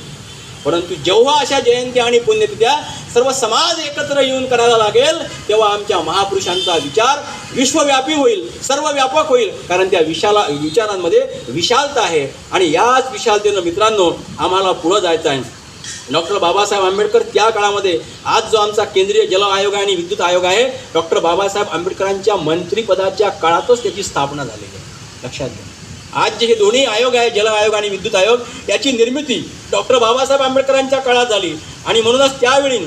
परंतु जेव्हा अशा जयंती आणि पुण्यतिथ्या सर्व समाज एकत्र येऊन करायला लागेल, तेव्हा आमच्या महापुरुषांचा विचार विश्वव्यापी होईल, सर्वव्यापक होईल. कारण त्या विचारांमध्ये विशालता आहे आणि याच विशालतेनं मित्रांनो आम्हाला पुढं जायचं आहे. डॉक्टर बाबासाहेब आंबेडकर त्या काळामध्ये, आज जो आमचा केंद्रीय जल आयोग आहे आणि विद्युत आयोग आहे, डॉक्टर बाबासाहेब आंबेडकरांच्या मंत्रिपदाच्या काळातच त्याची स्थापना झालेली आहे. लक्षात घ्या. आज जे हे दोन्ही आयोग आहे, जल आयोग आणि विद्युत आयोग, याची निर्मिती डॉक्टर बाबासाहेब आंबेडकरांच्या काळात झाली. आणि म्हणूनच त्यावेळी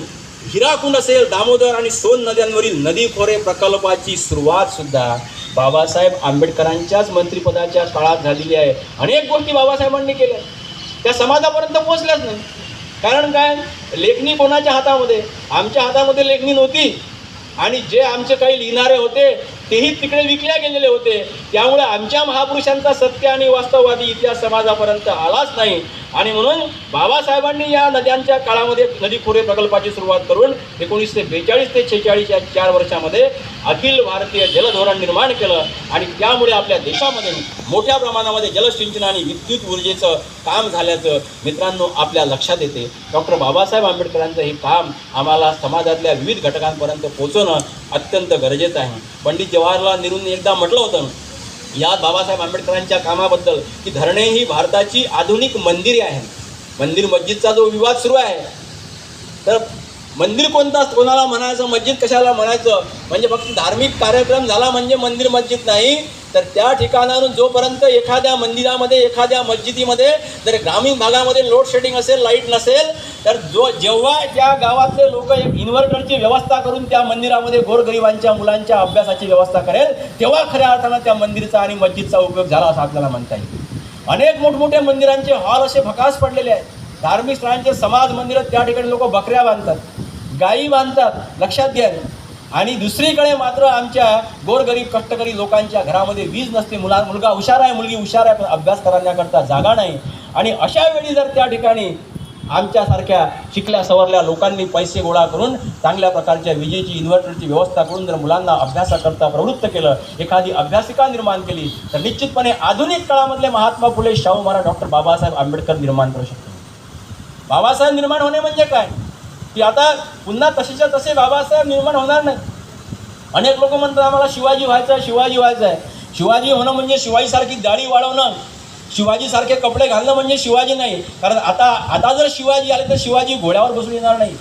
हिराकुंड असेल, दामोदर आणि सोन नद्यांवरील नदी खोरे प्रकल्पाची सुरुवात सुद्धा बाबासाहेब आंबेडकरांच्याच मंत्रिपदाच्या काळात झालेली आहे. अनेक गोष्टी बाबासाहेबांनी केल्या, त्या समाजापर्यंत पोहोचल्याच नाही. कारण काय, लेखणी कोणाच्या हातामध्ये? आमच्या हातामध्ये लेखणी नव्हती. आणि जे आमचे काही लिहिणारे होते तेही तिकडे विकल्या गेलेले होते. त्यामुळे आमच्या महापुरुषांचा सत्य आणि वास्तववादी इतिहास समाजापर्यंत आलाच नाही. आणि म्हणून बाबासाहेबांनी या नद्यांच्या काळामध्ये नदी खोरे प्रकल्पाची सुरुवात करून 1942 ते 46 या 4 वर्षामध्ये अखिल भारतीय जलधोरण निर्माण केलं. आणि त्यामुळे आपल्या देशामध्ये मोठ्या प्रमाणामध्ये जलसिंचन आणि विद्युत ऊर्जेचं काम झाल्याचं मित्रांनो आपल्या लक्षात येते. डॉक्टर बाबासाहेब आंबेडकरांचं हे काम आम्हाला समाजातल्या विविध घटकांपर्यंत पोहोचवणं अत्यंत गरजेचं आहे. पंडित जवाहरलाल नेहरूंनी एकदा म्हटलं होतं या बाबासाहेब आंबेडकरांच्या कामाबद्दल की धरणे ही भारताची आधुनिक मंदिरे आहेत. मंदिर मस्जिदचा जो विवाद सुरू आहे, तर मंदिर कोणाला म्हणायचं, मस्जिद कशाला म्हणायचं? म्हणजे फक्त धार्मिक कार्यक्रम झाला म्हणजे मंदिर मस्जिद नाही, तर त्या ठिकाणावरून जोपर्यंत एखाद्या मंदिरामध्ये, एखाद्या मस्जिदीमध्ये जर ग्रामीण भागामध्ये लोड शेडिंग असेल, लाईट नसेल, तर जेव्हा त्या गावातले लोक एक इन्व्हर्टरची व्यवस्था करून त्या मंदिरामध्ये गोरगरिबांच्या मुलांच्या अभ्यासाची व्यवस्था करेल, तेव्हा खऱ्या अर्थानं त्या मंदिराचा आणि मस्जिदचा उपयोग झाला असं आपल्याला म्हणता येईल. अनेक मोठमोठ्या मंदिरांचे हॉल असे भकास पडलेले आहेत. धार्मिक स्थळांचे समाज मंदिरं, त्या ठिकाणी लोक बकऱ्या बांधतात, गायी बांधतात, लक्षात घ्या. आणि दुसरीकडे मात्र आमच्या गोरगरीब कष्टकरी लोकांच्या घरामध्ये वीज नसते, मुलगा हुशार आहे, मुलगी हुशार आहे, पण अभ्यास करण्याकरता जागा नाही. आणि अशा वेळी जर त्या ठिकाणी आमच्यासारख्या शिकल्या सवरल्या लोकांनी पैसे गोळा करून चांगल्या प्रकारच्या विजेची, इन्व्हर्टरची व्यवस्था करून जर मुलांना अभ्यासाकरता प्रवृत्त केलं, एखादी अभ्यासिका निर्माण केली, तर निश्चितपणे आधुनिक काळामधले महात्मा फुले, शाहू महाराज, डॉक्टर बाबासाहेब आंबेडकर निर्माण करू शकतो. बाबासाहेब निर्माण होणे म्हणजे काय, की आता पुन्हा तसेच्या तसे बाबासाहेब निर्माण होणार नाही. अनेक लोक म्हणतात आम्हाला शिवाजी व्हायचं आहे, शिवाजी व्हायचं आहे. शिवाजी होणं म्हणजे शिवाजीसारखी दाढी वाढवणं, शिवाजीसारखे कपडे घालणं म्हणजे शिवाजी नाही. कारण आता जर शिवाजी आले तर शिवाजी घोड्यावर बसून येणार नाही,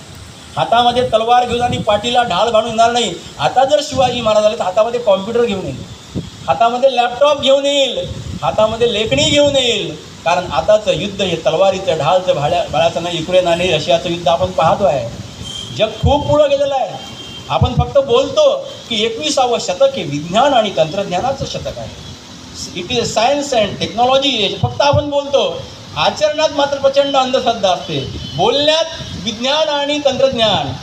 हातामध्ये तलवार घेऊन आणि पाठीला ढाल बांधून येणार नाही. आता जर शिवाजी महाराज आले तर हातामध्ये कॉम्प्युटर घेऊन येईल, हातामध्ये लॅपटॉप घेऊन येईल, हातामध्ये लेखणी घेऊन येईल. कारण आताचं युद्ध हे तलवारीचं, ढालचं, भाड्याचं नाही. युक्रेन आणि रशियाचं युद्ध आपण पाहतो आहे. जग खूप पुढं गेलेलं आहे. आपण फक्त बोलतो की 21वे शतक हे विज्ञान आणि तंत्रज्ञानाचं शतक आहे, it is science and technology age. फक्त आपण बोलतो, आचरणात मात्र प्रचंड अंधश्रद्धा असते. बोलण्यात विज्ञान आणि तंत्रज्ञान,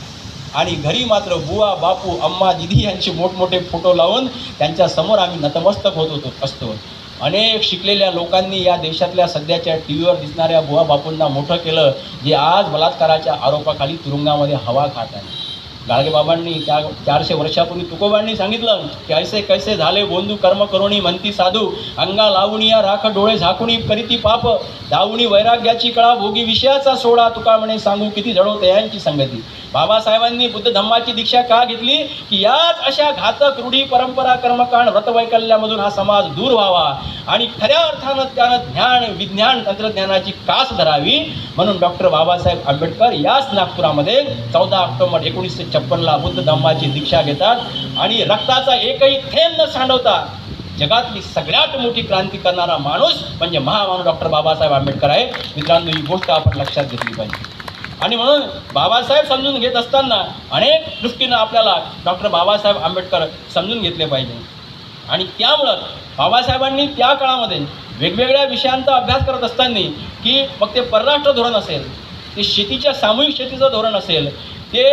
आणि घरी मात्र बुवा, बापू, अम्मा, दिदी यांचे मोठमोठे फोटो लावून त्यांच्या समोर आम्ही नतमस्तक होत असतो. अनेक शिकलेल्या लोकांनी या देशातल्या सध्याच्या टी व्हीवर दिसणाऱ्या बुवा बापूंना मोठं केलं, जे आज बलात्काराच्या आरोपाखाली तुरुंगामध्ये हवा खात आहे. गाडगेबाबांनी त्या 400 वर्षापूर्वी तुकोबांनी सांगितलं की ऐसे कैसे झाले बोंधू कर्म करुणी म्हणती साधू, अंगा लावणिया राख डोळे झाकुणी करीती पाप, दावणी वैराग्याची कळा भोगी विषयाचा सोडा, तुका म्हणे सांगू किती जडो तयांची संगती. बाबासाहेबांनी बुद्ध धम्माची दीक्षा का घेतली, की याच अशा घातक रूढी, परंपरा, कर्मकांड, व्रतवैकल्यामधून हा समाज दूर व्हावा आणि खऱ्या अर्थानं त्यानं ज्ञान, विज्ञान, तंत्रज्ञानाची कास धरावी. म्हणून डॉक्टर बाबासाहेब आंबेडकर याच नागपुरामध्ये 14 ऑक्टोबर 1956ला बुद्ध धम्माची दीक्षा घेतात आणि रक्ताचा एकही थेंब न सांडवता जगातली सगळ्यात मोठी क्रांती करणारा माणूस म्हणजे महामानव डॉक्टर बाबासाहेब आंबेडकर आहे. मित्रांनो, ही गोष्ट आपण लक्षात घेतली पाहिजे. आणि म्हणून बाबासाहेब समजून घेत असताना अनेक दृष्टीनं आपल्याला डॉक्टर बाबासाहेब आंबेडकर समजून घेतले पाहिजे. आणि त्यामुळं बाबासाहेबांनी त्या काळामध्ये वेगवेगळ्या विषयांचा अभ्यास करत असताना, की मग ते परराष्ट्र धोरण असेल, ते शेतीच्या सामूहिक शेतीचं धोरण असेल, ते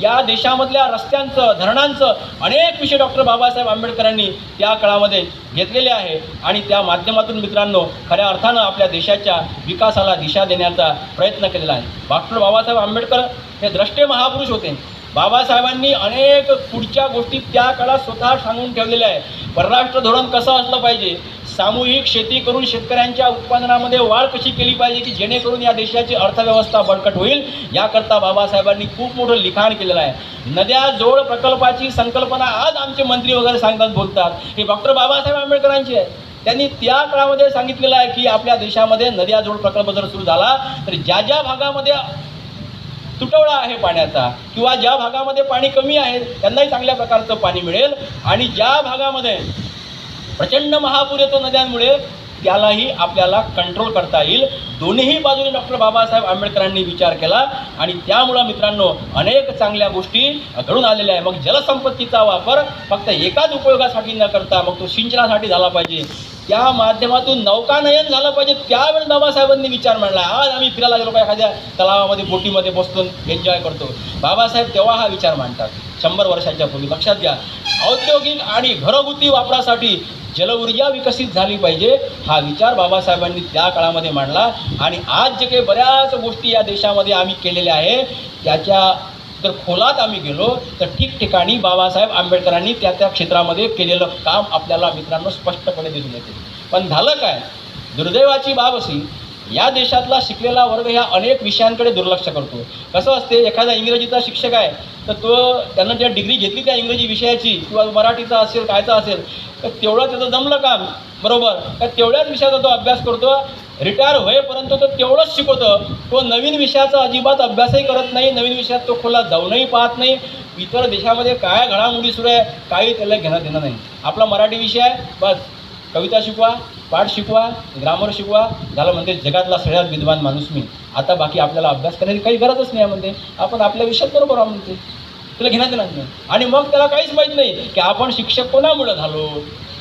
या देशामधल्या रस्त्यांचं, धरणांचं, अनेक विषय डॉक्टर बाबासाहेब आंबेडकरांनी त्या काळामध्ये घेतलेले आहे. आणि त्या माध्यमातून मित्रांनो खऱ्या अर्थानं आपल्या देशाच्या विकासाला दिशा देण्याचा प्रयत्न केलेला आहे. डॉक्टर बाबासाहेब आंबेडकर हे द्रष्टे महापुरुष होते. बाबासाहेबांनी अनेक पुढच्या गोष्टी त्या काळात स्वतः सांगून ठेवलेल्या आहे. परराष्ट्र धोरण कसं असलं पाहिजे, सामूहिक शेती करून शेतकऱ्यांच्या उत्पादनामध्ये वाढ कशी केली पाहिजे, की जेणेकरून या देशाची अर्थव्यवस्था बळकट होईल, याकरता बाबासाहेबांनी खूप मोठं लिखाण केलेलं आहे. नद्या जोड प्रकल्पाची संकल्पना आज आमचे मंत्री वगैरे सांगतात, बोलतात, हे डॉक्टर बाबासाहेब आंबेडकरांची आहे. त्यांनी त्या काळामध्ये सांगितलेलं आहे की आपल्या देशामध्ये नद्या जोड प्रकल्प जर सुरू झाला तर ज्या ज्या भागामध्ये तुटवडा आहे पाण्याचा, किंवा ज्या भागामध्ये पाणी कमी आहे त्यांनाही चांगल्या प्रकारचं पाणी मिळेल, आणि ज्या भागामध्ये प्रचंड महापूर येतो नद्यांमुळे त्यालाही आपल्याला कंट्रोल करता येईल. दोन्हीही बाजूने डॉक्टर बाबासाहेब आंबेडकरांनी विचार केला आणि त्यामुळं मित्रांनो अनेक चांगल्या गोष्टी घडून आलेल्या आहे. मग जलसंपत्तीचा वापर फक्त एकाच उपयोगासाठी न करता मग तो सिंचनासाठी झाला पाहिजे, त्या माध्यमातून नौकानयन झालं पाहिजे. त्यावेळेस बाबासाहेबांनी विचार मांडला. आज आम्ही फिरायला गेलो का एखाद्या तलावामध्ये बोटीमध्ये बसतो, एन्जॉय करतो. बाबासाहेब तेव्हा हा विचार मांडतात 100 वर्षाच्या पूर्वी. लक्षात घ्या, औद्योगिक आणि घरगुती वापरासाठी जलऊर्जा विकसित झाली पाहिजे, हा विचार बाबासाहेबांनी त्या काळामध्ये मांडला. आणि आज जे काही बऱ्याच गोष्टी या देशामध्ये आम्ही केलेल्या आहे, त्याच्या जर खोलात आम्ही गेलो तर ठिकठिकाणी बाबासाहेब आंबेडकरांनी त्या त्या क्षेत्रामध्ये केलेलं काम आपल्याला मित्रांनो स्पष्टपणे दिसून येते. पण झालं काय, दुर्दैवाची बाब अशी, या देशातला शिकलेला वर्ग ह्या अनेक विषयांकडे दुर्लक्ष करतो. कसं असते, एखादा इंग्रजीचा शिक्षक आहे तर तो त्यानं ज्या डिग्री घेतली त्या इंग्रजी विषयाची किंवा मराठीचा असेल कायचा असेल तर तेवढं त्याचं जमलं काम, बरोबर, तर तेवढ्याच विषयाचा तो अभ्यास करतो, रिटायर होईपर्यंत तो तेवढंच शिकवतो. तो नवीन विषयाचा अजिबात अभ्यासही करत नाही, नवीन विषयात तो खोलात जाऊनही पाहत नाही. इतर देशामध्ये काय घडामोडी सुरू आहे काही त्याला घेणं देणं नाही. आपला मराठी विषय आहे, बस कविता शिकवा, पाठ शिकवा, ग्रामर शिकवा, झालं म्हणते जगातला सगळ्यात विद्वान माणूस मी. आता बाकी आपल्याला अभ्यास करण्याची काही गरजच नाही म्हणते. आपण आपल्या विषयात बरोबर आहोत म्हणते, त्याला घेण्यात येणार नाही. आणि मग त्याला काहीच माहीत नाही की आपण शिक्षक कोणामुळे झालो,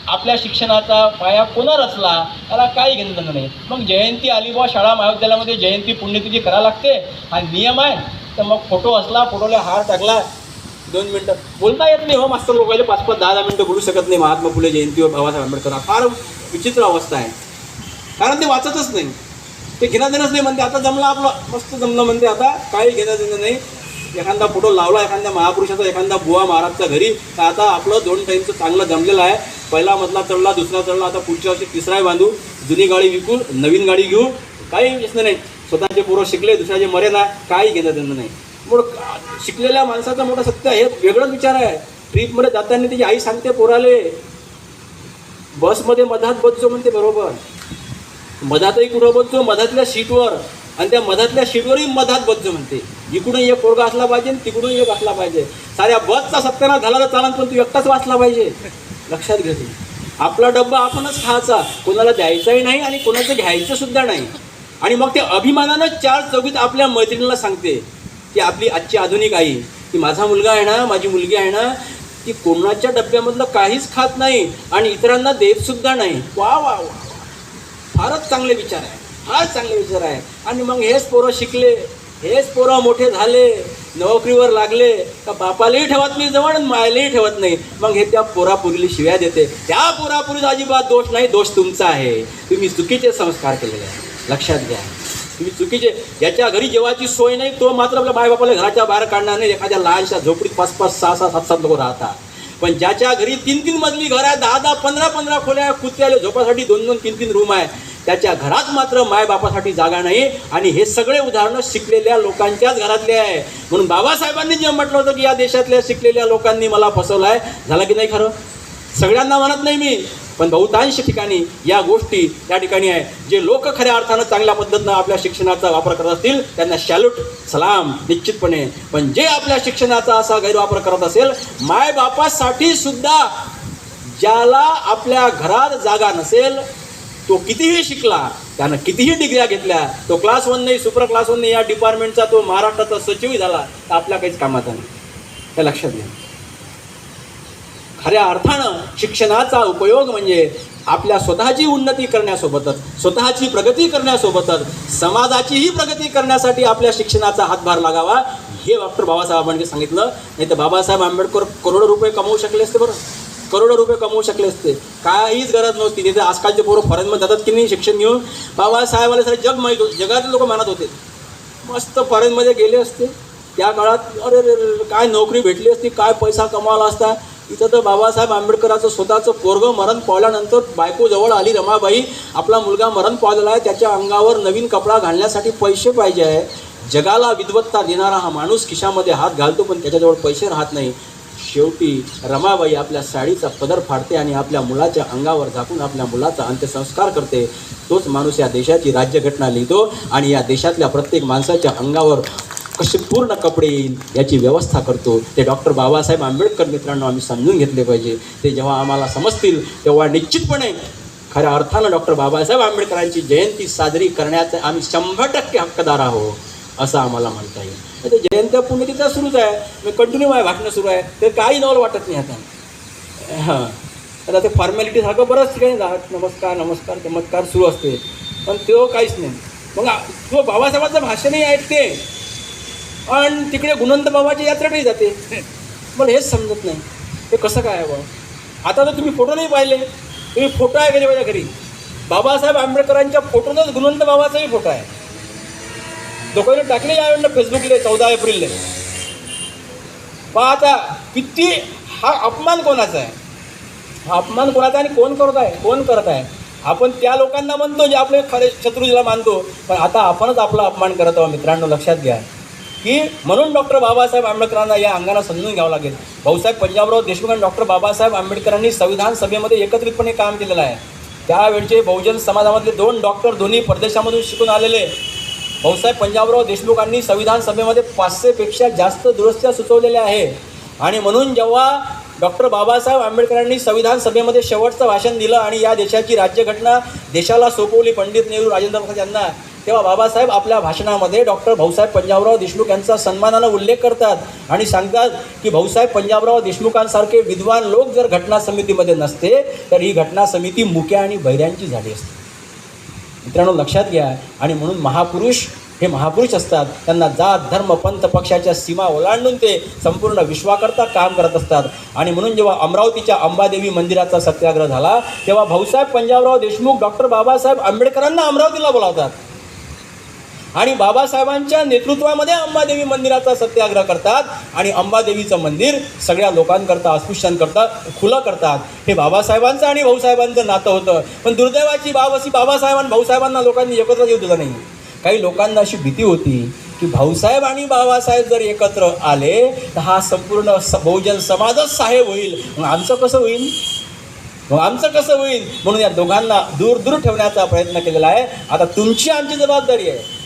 आपल्या शिक्षणाचा पाया कोणा रचला त्याला काही घेणं देणं नाही. मग जयंती आली बुवा शाळा महाविद्यालयामध्ये जयंती पुण्यतिथी करायला लागते हा नियम आहे. तर मग फोटो असला, फोटोला हार टाकला, 2 मिनटं बोलता येत नाही हो मास्तर लोकांना, 5-5, 10-10 मिनटं बोलू शकत नाही महात्मा फुले जयंतीवर बाबासाहेब आंबेडकर. फार विचित्र अवस्था आहे, कारण ते वाचतच नाही, ते घेणं देणंच नाही म्हणते. आता जमलं आपलं, मस्त जमलं म्हणते, आता काही घेणं देणं नाही. एखादा फोटो लावला एखाद्या महापुरुषाचा, एखादा बुवा महाराजचा घरी, तर आता आपलं 2 टाईमचं चांगलं जमलेलं आहे. पहिला मधला चढला, दुसरा चढला, आता पुढच्या वर्षी तिसराही बांधू, जुनी गाडी विकून नवीन गाडी घेऊ, काही व्यसन नाही. स्वतःचे पोरं शिकले, दुसऱ्याचे मरे ना, काही घेणं देणं नाही. मग शिकलेल्या माणसाचं मोठं सत्य हे वेगळंच विचार आहे. ट्रीपमध्ये जाताना त्याची आई सांगते पोराले, बसमध्ये मधात बसजो म्हणते, बरोबर मधातही कुठं बसजो, मधातल्या सीटवर, आणि त्या मधातल्या सीटवरही मधात बसजो म्हणते. इकडून एक पोरगा असला पाहिजे, तिकडून एक असला पाहिजे. साऱ्या बसचा सत्यानाश झाला तर चालन, पण तू एकटाच वाचला पाहिजे. लक्षात घ्यायचं, आपला डब्बा आपणच खायचा, कोणाला द्यायचाही नाही आणि कोणाचं घ्यायचं सुद्धा नाही. आणि मग ते अभिमानानं 4 चौघीत आपल्या मैत्रिणीला सांगते की आपली आजची आधुनिक आई, की माझा मुलगा आहे ना, माझी मुलगी आहे ना, ती कोणाच्या डब्यामधलं काहीच खात नाही आणि इतरांना देत सुद्धा नाही. वा वा वा, फारच चांगले विचार आहे, फार चांगले विचार आहे. आणि मग हेच पोरं शिकले, हेच पोरं मोठे झाले, नोकरीवर लागले का बापालाही ठेवत नाही जवळ आणि मायलाही ठेवत नाही. मग हे त्या पोरापुरीला शिव्या देते. त्या पोरापुरीचा अजिबात दोष नाही, दोष तुमचा आहे. तुम्ही चुकीचे संस्कार केलेले आहे. लक्षात घ्या, तुम्ही चुकीचे. ज्याच्या घरी जेवायची सोय नाही तो मात्र आपल्या बायबापाला घराच्या बाहेर काढणार नाही. एखाद्या लहानशा झोपडीत 5-5, 6-6, 7-7 लोक राहतात. पण ज्याच्या घरी 3-3 मजली घर आहे, 10-10, 15-15 खोल्या आहे, कुत्र्याला झोपासाठी 2-2, 3-3 रूम आहे, त्याच्या घरात मात्र मायबापासाठी जागा नाही. आणि हे सगळे उदाहरणं शिकलेल्या लोकांच्याच घरातले आहे. म्हणून बाबासाहेबांनी जे म्हटलं होतं की या देशातल्या शिकलेल्या लोकांनी मला फसवलं आहे, झालं की नाही खरं? सगळ्यांना म्हणत नाही मी, पण बहुतांश ठिकाणी या गोष्टी त्या ठिकाणी आहे. जे लोक खऱ्या अर्थानं चांगल्या पद्धतीनं आपल्या शिक्षणाचा वापर करत असतील त्यांना सॅल्यूट, सलाम निश्चितपणे. पण जे आपल्या शिक्षणाचा असा गैरवापर करत असेल, मायबापासाठी सुद्धा ज्याला आपल्या घरात जागा नसेल, तो कितीही शिकला, त्यानं कितीही डिग्र्या घेतल्या, तो क्लास 1 नाही, सुपर क्लास 1 नाही, या डिपार्टमेंटचा तो महाराष्ट्राचा सचिवही झाला, तर आपल्या काहीच कामाचा नाही. हे लक्षात घ्या. खऱ्या अर्थानं शिक्षणाचा उपयोग म्हणजे आपल्या स्वतःची उन्नती करण्यासोबतच, स्वतःची प्रगती करण्यासोबतच समाजाचीही प्रगती करण्यासाठी आपल्या शिक्षणाचा हातभार लागावा, हे डॉक्टर बाबासाहेब आंबेडकर सांगितलं. नाही तर बाबासाहेब आंबेडकर करोडो रुपये कमवू शकले असते, बरं करोडो रुपये कमवू शकले असते, काहीच गरज नव्हती. तिथे आजकालचे पोरं फॉरेनमध्ये जातात की नाही शिक्षण घेऊन, बाबासाहेबाला सारे जग माहीत होते, जगातले लोक मानत होते. मस्त फॉरेनमध्ये गेले असते त्या काळात, अरे काय नोकरी भेटली असती, काय पैसा कमावला असता. इथं तर बाबासाहेब आंबेडकरांचं स्वतःचं पोरगं मरण पावल्यानंतर बायको जवळ आली रमाबाई, आपला मुलगा मरण पावलेला आहे, त्याच्या अंगावर नवीन कपडा घालण्यासाठी पैसे पाहिजे आहे. जगाला विद्वत्ता देणारा हा माणूस खिशामध्ये हात घालतो, पण त्याच्याजवळ पैसे राहत नाही. शेवटी रमाबाई आपल्या साडीचा पदर फाडते आणि आपल्या मुलाच्या अंगावर झाकून आपल्या मुलाचा अंत्यसंस्कार करते. तोच माणूस या देशाची राज्यघटना लिहितो आणि या देशातल्या प्रत्येक माणसाच्या अंगावर कसे पूर्ण कपडे येईल याची व्यवस्था करतो. ते डॉक्टर बाबासाहेब आंबेडकर मित्रांनो आम्ही समजून घेतले पाहिजे. ते जेव्हा आम्हाला समजतील तेव्हा निश्चितपणे खऱ्या अर्थानं डॉक्टर बाबासाहेब आंबेडकरांची जयंती साजरी करण्याचे आम्ही 100% हक्कदार आहोत असं आम्हाला म्हणता येईल. ते जयंत्या पुण्यतिथ्या सुरूच आहे, कंटिन्यू आहे, भाषणं सुरू आहे, ते काही नवल वाटत नाही आता. हां, आता ते फॉर्मॅलिटीसारखं बरंच ठिकाणी नमस्कार नमस्कार चमत्कार सुरू असते, पण तो काहीच नाही. मग तो बाबासाहेबांचं भाषणही ऐकते आणि तिकडे गुणवंत बाबाची यात्रेकडे जाते. मला हेच समजत नाही ते कसं काय आहे बा. आता तर तुम्ही फोटो नाही पाहिले, तुम्ही फोटो आहे गेले माझ्या घरी, बाबासाहेब आंबेडकरांच्या फोटोनंच गुणवंत बाबाचाही फोटो आहे. लोकांनी टाकले यावेळेला फेसबुकले 14 एप्रिलले. पहा आता किती हा अपमान कोणाचा आहे, हा अपमान कोणाचा आणि कोण करत आहे. आपण त्या लोकांना म्हणतो जे आपले खरे शत्रू ज्याला मानतो, पण आता आपणच आपला अपमान करत आहोत. मित्रांनो लक्षात घ्या की म्हणून डॉक्टर बाबासाहेब आंबेडकरांना या अंगाला समजून घ्यावं लागेल. भाऊसाहेब पंजाबराव देशमुख आणि डॉक्टर बाबासाहेब आंबेडकरांनी संविधान सभेमध्ये एकत्रितपणे काम केलेलं आहे. त्यावेळचे बहुजन समाजामधले 2 डॉक्टर दोन्ही परदेशामधून शिकून आलेले भाऊसाहेब पंजाबराव देशमुखांनी संविधान सभेमध्ये 500पेक्षा जास्त दुरुस्त्या सुचवलेल्या आहे. आणि म्हणून जेव्हा डॉक्टर बाबासाहेब आंबेडकरांनी संविधान सभेमध्ये शेवटचं भाषण दिलं आणि या देशाची राज्यघटना देशाला सोपवली पंडित नेहरू राजेंद्र प्रसाद यांना, तेव्हा बाबासाहेब आपल्या भाषणामध्ये डॉक्टर भाऊसाहेब पंजाबराव देशमुख यांचा सन्मानानं उल्लेख करतात आणि सांगतात की भाऊसाहेब पंजाबराव देशमुखांसारखे विद्वान लोक जर घटना समितीमध्ये नसते तर ही घटना समिती मुक्या आणि बहिऱ्यांची झाली असते. मित्रांनो, लक्षात घ्या. आणि म्हणून महापुरुष हे महापुरुष असतात. त्यांना जात धर्म पंथ पक्षाच्या सीमा ओलांडून ते संपूर्ण विश्वाकरता काम करत असतात. आणि म्हणून जेव्हा अमरावतीच्या अंबादेवी मंदिराचा सत्याग्रह झाला तेव्हा भाऊसाहेब पंजाबराव देशमुख डॉक्टर बाबासाहेब आंबेडकरांना अमरावतीला बोलावतात आणि बाबासाहेबांच्या नेतृत्वामध्ये अंबादेवी मंदिराचा सत्याग्रह करतात आणि अंबादेवीचं मंदिर सगळ्या लोकांकरता अस्पृश्यांकरता खुलं करतात. हे बाबासाहेबांचं आणि भाऊसाहेबांचं नातं होतं. पण दुर्दैवाची बाब अशी बाबासाहेब भाऊसाहेबांना लोकांनी एकत्र येऊ दिलं नाही. काही लोकांना अशी भीती होती की भाऊसाहेब आणि बाबासाहेब जर एकत्र आले तर हा संपूर्ण बहुजन समाजच साहेब होईल. मग आमचं कसं होईल म्हणून या दोघांना दूर दूर ठेवण्याचा प्रयत्न केलेला आहे. आता तुमची आमची जबाबदारी आहे.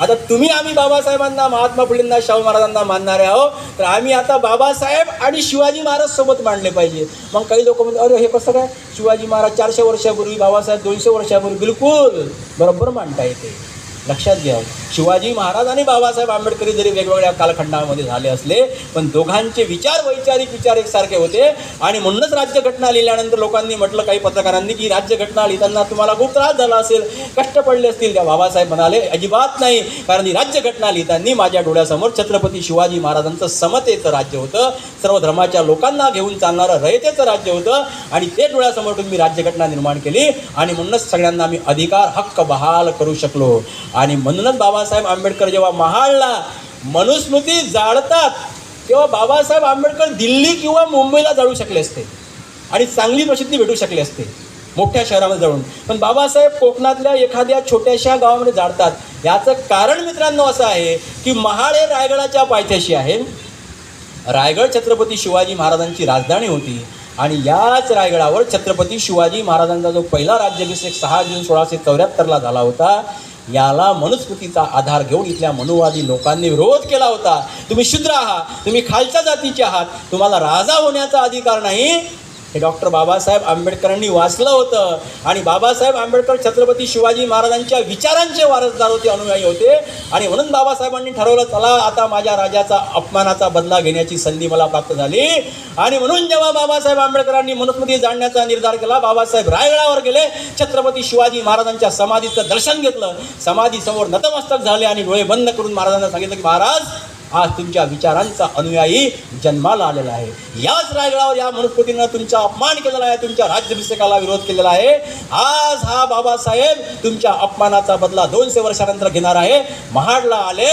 आता आम्ही बाबासाहेबांना महात्मा फुलेंना शाहू महाराजांना मानणारे आहोत तर आम्ही आता बाबासाहेब आणि शिवाजी महाराज सोबत मांडले पाहिजे. मग काही लोक म्हणतात अरे हे कसं काय, शिवाजी महाराज 400 वर्षापूर्वी, बाबासाहेब 200 वर्षापूर्वी. बिलकुल बरोबर मांडता येते. लक्षात घ्या, शिवाजी महाराज आणि बाबासाहेब आंबेडकरी जरी वेगवेगळ्या कालखंडामध्ये झाले असले पण दोघांचे वैचारिक विचार एकसारखे होते. आणि म्हणूनच राज्यघटना लिहिल्यानंतर लोकांनी म्हटलं, काही पत्रकारांनी, की राज्यघटना लिहिताना तुम्हाला खूप त्रास झाला असेल, कष्ट पडले असतील. त्या बाबासाहेब म्हणाले अजिबात नाही, कारण ही राज्यघटना लिहिताना माझ्या डोळ्यासमोर छत्रपती शिवाजी महाराजांचं समतेचं राज्य होतं, सर्व धर्माच्या लोकांना घेऊन चालणारं रयतेचं राज्य होतं आणि ते डोळ्यासमोर ठेवून मी राज्यघटना निर्माण केली आणि म्हणूनच सगळ्यांना मी अधिकार हक्क बहाल करू शकलो. आणि म्हणूनच बाबासाहेब आंबेडकर जेव्हा महाडला मनुस्मृती जाळतात तेव्हा बाबासाहेब आंबेडकर दिल्ली किंवा मुंबईला जाळू शकले असते आणि चांगली प्रसिद्धी भेटू शकली असते मोठ्या शहरामध्ये जाऊन. पण बाबासाहेब कोकणातल्या एखाद्या छोट्याशा गावामध्ये जाळतात. याचं कारण मित्रांनो असं आहे की महाड हे रायगडाच्या पायथ्याशी आहे. रायगड छत्रपती शिवाजी महाराजांची राजधानी होती आणि याच रायगडावर छत्रपती शिवाजी महाराजांचा जो पहिला राज्याभिषेक 6 जून 1674ला झाला होता, याला मनुस्मृतीचा आधार घेऊन इथल्या मनुवादी लोकांनी विरोध केला होता. तुम्ही शूद्र आहात, तुम्ही खालच्या जातीचे आहात, तुम्हाला राजा होण्याचा अधिकार नाही, हे डॉक्टर बाबासाहेब आंबेडकरांनी वाचलं होतं. आणि बाबासाहेब आंबेडकर छत्रपती शिवाजी महाराजांच्या विचारांचे वारसदार होते, अनुयायी होते. आणि म्हणून बाबासाहेबांनी ठरवलं, चला आता माझ्या राजाचा अपमानाचा बदला घेण्याची संधी मला प्राप्त झाली. आणि म्हणून जेव्हा बाबासाहेब आंबेडकरांनी मनुस्मृती जाणण्याचा निर्धार केला, बाबासाहेब रायगडावर गेले, छत्रपती शिवाजी महाराजांच्या समाधीचं दर्शन घेतलं, समाधीसमोर नतमस्तक झाले आणि डोळे बंद करून महाराजांना सांगितलं की महाराज, आज तुमच्या विचारांचा अनुयायी जन्माला आलेला आहे. याच रायगडावर या मनुस्मृतीनं तुमचा अपमान केलेला आहे, तुमच्या राज्याभिषेकाला विरोध केलेला आहे. आज हा बाबासाहेब तुमच्या अपमानाचा बदला 200 वर्षानंतर घेणार आहे. महाडला आले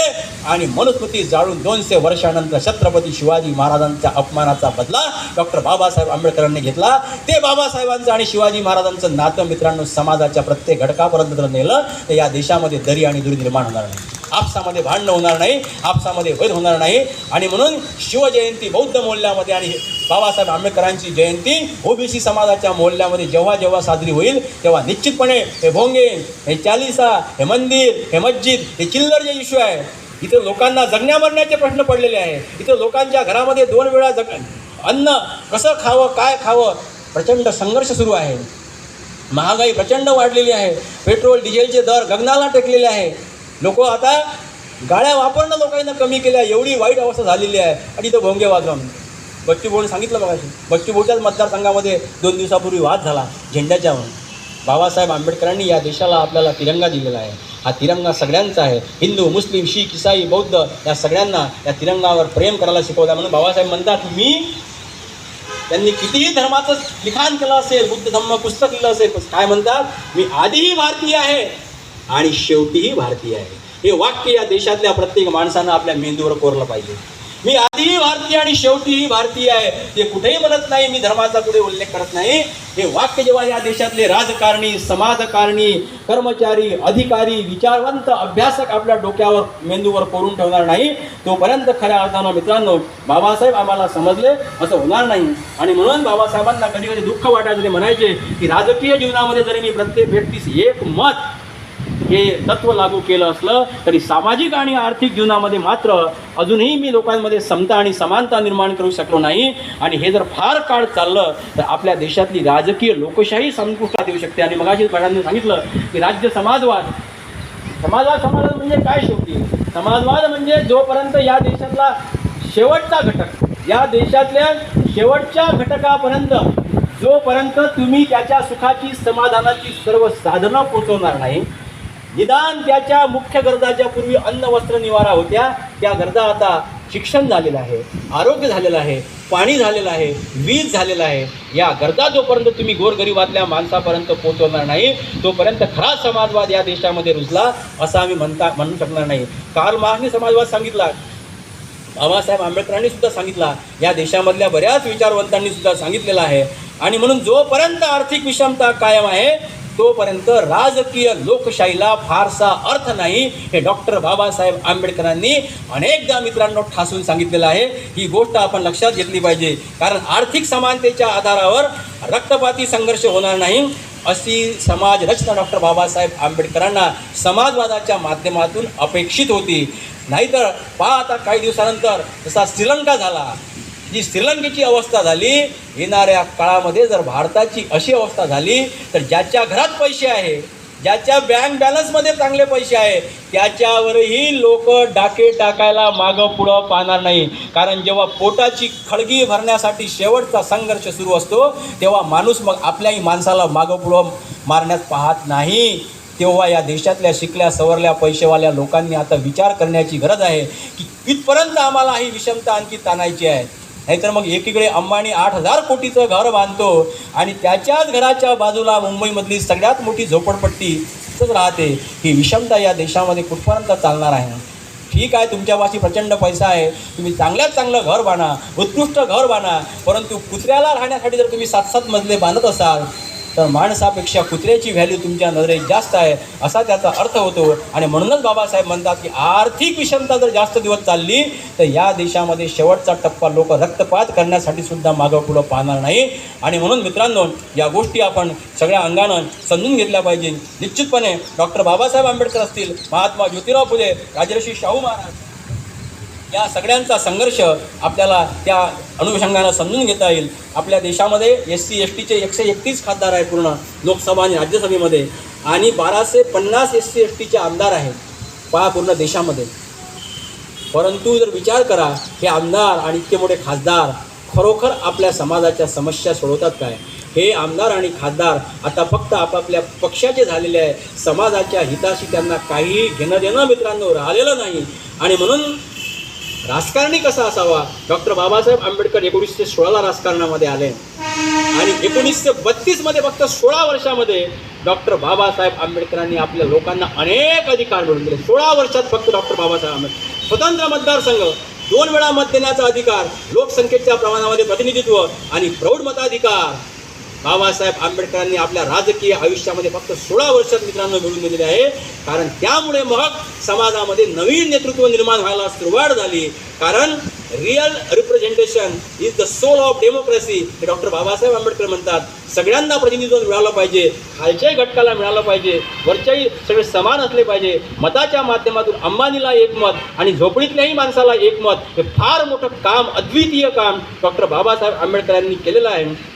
आणि मनुस्मृती जाळून 200 वर्षानंतर छत्रपती शिवाजी महाराजांच्या अपमानाचा बदला डॉक्टर बाबासाहेब आंबेडकरांनी घेतला. ते बाबासाहेबांचं आणि शिवाजी महाराजांचं नातं मित्रांनो समाजाच्या प्रत्येक घटकापर्यंत जर नेलं तर या देशामध्ये दरी आणि दुरी निर्माण होणार नाही, आपसामध्ये भांडणं होणार नाही, आपसामध्ये वैर होणार नाही. आणि म्हणून शिवजयंती बौद्ध मोहल्ल्यामध्ये आणि बाबासाहेब आंबेडकरांची जयंती ओबीसी समाजाच्या मोहल्ल्यामध्ये जेव्हा जेव्हा साजरी होईल तेव्हा निश्चितपणे हे भोंगे, हे चालिसा, हे मंदिर, हे मस्जिद, हे चिल्लर जे इश्यू आहे, इथं लोकांना जगण्या मरण्याचे प्रश्न पडलेले आहे. इथं लोकांच्या घरामध्ये 2 वेळा अन्न कसं खावं, काय खावं, प्रचंड संघर्ष सुरू आहे. महागाई प्रचंड वाढलेली आहे, पेट्रोल डिझेलचे दर गगनाला टेकलेले आहे. लोक आता गाड्या वापरणं लोकांना कमी केल्या, एवढी वाईट अवस्था झालेली आहे. आणि इथं भोंगे वाजवून बच्चू भाऊने सांगितलं बघा, बच्चू भाऊच्याच मतदारसंघामध्ये 2 दिवसापूर्वी वाद झाला झेंड्याच्यावर. बाबासाहेब आंबेडकरांनी या देशाला आपल्याला तिरंगा दिलेला आहे. हा तिरंगा सगळ्यांचा आहे. हिंदू, मुस्लिम, शीख, इसाई, बौद्ध या सगळ्यांना या तिरंगावर प्रेम करायला शिकवलं. म्हणून बाबासाहेब म्हणतात, त्यांनी कितीही धर्माचं लिखाण केलं असेल, बुद्ध धम्म पुस्तक लिहिलं असेल, काय म्हणतात, मी आधीही भारतीय आहे आणि शेवटीही भारतीय आहे. हे वाक्य या देशातल्या प्रत्येक माणसानं आपल्या मेंदूवर कोरलं पाहिजे. मी आधीही भारतीय आणि शेवटीही भारतीय आहे. ते कुठेही म्हणत नाही, मी धर्माचा कुठे उल्लेख करत नाही. हे वाक्य जेव्हा या देशातले राजकारणी, समाजकारणी, कर्मचारी, अधिकारी, विचारवंत, अभ्यासक आपल्या डोक्यावर मेंदूवर कोरून ठेवणार नाही, तोपर्यंत खऱ्या अर्थानं मित्रांनो बाबासाहेब आम्हाला समजले असं होणार नाही. आणि म्हणून बाबासाहेबांना कधी कधी दुःख वाटायचं. ते म्हणायचे की राजकीय जीवनामध्ये जरी मी प्रत्येक व्यक्तीस एक मत हे तत्व लागू केलं असलं तरी सामाजिक आणि आर्थिक जीवनामध्ये मात्र अजूनही मी लोकांमध्ये समता आणि समानता निर्माण करू शकलो नाही. आणि हे जर फार काळ चाललं तर आपल्या देशातली राजकीय लोकशाही संपुष्टात येऊ शकते. आणि मगाशी पाठांनी सांगितलं की राज्य समाजवाद समाज म्हणजे काय शेवटी? समाजवाद म्हणजे जोपर्यंत या देशातला शेवटचा घटक, या देशातल्या शेवटच्या घटकापर्यंत जोपर्यंत तुम्ही त्याच्या सुखाची समाधानाची सर्व साधनं पोचवणार नाही, निदान त्याच्या मुख्य गरजा ज्या पूर्वी अन्न वस्त्र निवारा होत्या त्या गरजा आता शिक्षण झालेलं आहे, आरोग्य झालेलं आहे, पाणी झालेलं आहे, वीज झालेलं आहे, या गरजा जोपर्यंत तुम्ही गोरगरिबातल्या माणसापर्यंत पोहोचवणार नाही तोपर्यंत खरा समाजवाद या देशामध्ये रुजला असं आम्ही म्हणू शकणार नाही. कार्ल मार्क्सने समाजवाद सांगितला, बाबासाहेब आंबेडकरांनी सुद्धा सांगितला, या देशामधल्या बऱ्याच विचारवंतांनी सुद्धा सांगितलेलं आहे. आणि म्हणून जोपर्यंत आर्थिक विषमता कायम आहे तोपर्यंत राजकीय लोकशाहीला फारसा अर्थ नाही, हे डॉक्टर बाबासाहेब आंबेडकरांनी अनेकदा मित्रांनो ठासून सांगितलेलं आहे. ही गोष्ट आपण लक्षात घेतली पाहिजे, कारण आर्थिक समानतेच्या आधारावर रक्तपाती संघर्ष होणार नाही अशी समाज रचना डॉक्टर बाबासाहेब आंबेडकरांना समाजवादाच्या माध्यमातून अपेक्षित होती. नाहीतर पहा आता काही दिवसानंतर जसा श्रीलंका झाला, जी श्रीलंकेची अवस्था झाली, येणाऱ्या काळामध्ये जर भारताची अशी अवस्था झाली तर ज्याच्या घरात पैसे आहे, ज्याच्या बँक बॅलन्समध्ये चांगले पैसे आहे त्याच्यावरही लोक डाके टाकायला मागं पुढं पाहणार नाही. कारण जेव्हा पोटाची खळगी भरण्यासाठी शेवटचा संघर्ष सुरू असतो तेव्हा माणूस मग आपल्याही माणसाला मागं पुढं मारण्यास पाहत नाही. तेव्हा या देशातल्या शिकल्या सवरल्या पैसेवाल्या लोकांनी आता विचार करण्याची गरज आहे की कितपर्यंत आम्हाला ही विषमता आणखी ताणायची आहे. नाहीतर मग एकीकडे अंबानी 8,000 कोटीचं घर बांधतो आणि त्याच्याच घराच्या बाजूला मुंबईमधली सगळ्यात मोठी झोपडपट्टी तिथंच राहते. ही विषमता या देशामध्ये कुठपर्यंत चालणार आहे? ठीक आहे, तुमच्यापाशी प्रचंड पैसा आहे, तुम्ही चांगल्यात चांगलं घर बांधा, उत्कृष्ट घर बांधा, परंतु कुत्र्याला राहण्यासाठी जर तुम्ही 7-7 मजले बांधत असाल तर माणसापेक्षा कुत्र्याची व्हॅल्यू तुमच्या नजरेत जास्त आहे असा त्याचा अर्थ होतो. आणि म्हणूनच बाबासाहेब म्हणतात की आर्थिक विषमता जर जास्त दिवस चालली तर या देशामध्ये शेवटचा टप्पा लोक रक्तपात करण्यासाठी सुद्धा मागं पुढं पाहणार नाही. आणि म्हणून मित्रांनो, या गोष्टी आपण सगळ्या अंगानं समजून घेतल्या पाहिजे. निश्चितपणे डॉक्टर बाबासाहेब आंबेडकर असतील, महात्मा ज्योतिराव फुले, राजर्षी शाहू महाराज, या सगळ्यांचा संघर्ष आपल्याला त्या अनुषंगानं समजून घेता येईल. आपल्या देशामध्ये SC STचे 131 खासदार आहे पूर्ण लोकसभा आणि राज्यसभेमध्ये, आणि 1250 SC STचे आमदार आहेत पहा पूर्ण देशामध्ये. परंतु जर विचार करा, हे आमदार आणि इतके मोठे खासदार खरोखर आपल्या समाजाच्या समस्या सोडवतात काय? हे आमदार आणि खासदार आता फक्त आपापल्या पक्षाचे झालेले आहे, समाजाच्या हिताशी त्यांना काही घेणं देणं मित्रांनो राहिलेलं नाही. आणि म्हणून राजकारणी कसा असावा? डॉक्टर बाबासाहेब आंबेडकर 1916ला राजकारणामध्ये आले आणि 1932मध्ये फक्त 16 वर्षामध्ये डॉक्टर बाबासाहेब आंबेडकरांनी आपल्या लोकांना अनेक अधिकार मिळवून दिले. 16 वर्षात फक्त डॉक्टर बाबासाहेब आंबेडकर स्वतंत्र मतदारसंघ, 2 वेळा मत देण्याचा अधिकार, लोकसंख्येच्या प्रमाणामध्ये प्रतिनिधित्व आणि प्रौढ मताधिकार बाबासाहेब आंबेडकरांनी आपल्या राजकीय आयुष्यामध्ये फक्त 16 वर्षात मित्रांनो मिळवून दिलेले आहे. कारण त्यामुळे मग समाजामध्ये नवीन नेतृत्व निर्माण व्हायला सुरुवात झाली. कारण real representation is the soul of democracy हे डॉक्टर बाबासाहेब आंबेडकर म्हणतात. सगळ्यांना प्रतिनिधित्व मिळालं पाहिजे, खालच्याही घटकाला मिळालं पाहिजे, वरच्याही सगळे समान असले पाहिजे. मताच्या माध्यमातून अंबानीला एक मत आणि झोपडीतल्याही माणसाला एक मत, हे फार मोठं काम, अद्वितीय काम डॉक्टर बाबासाहेब आंबेडकरांनी केलेलं आहे.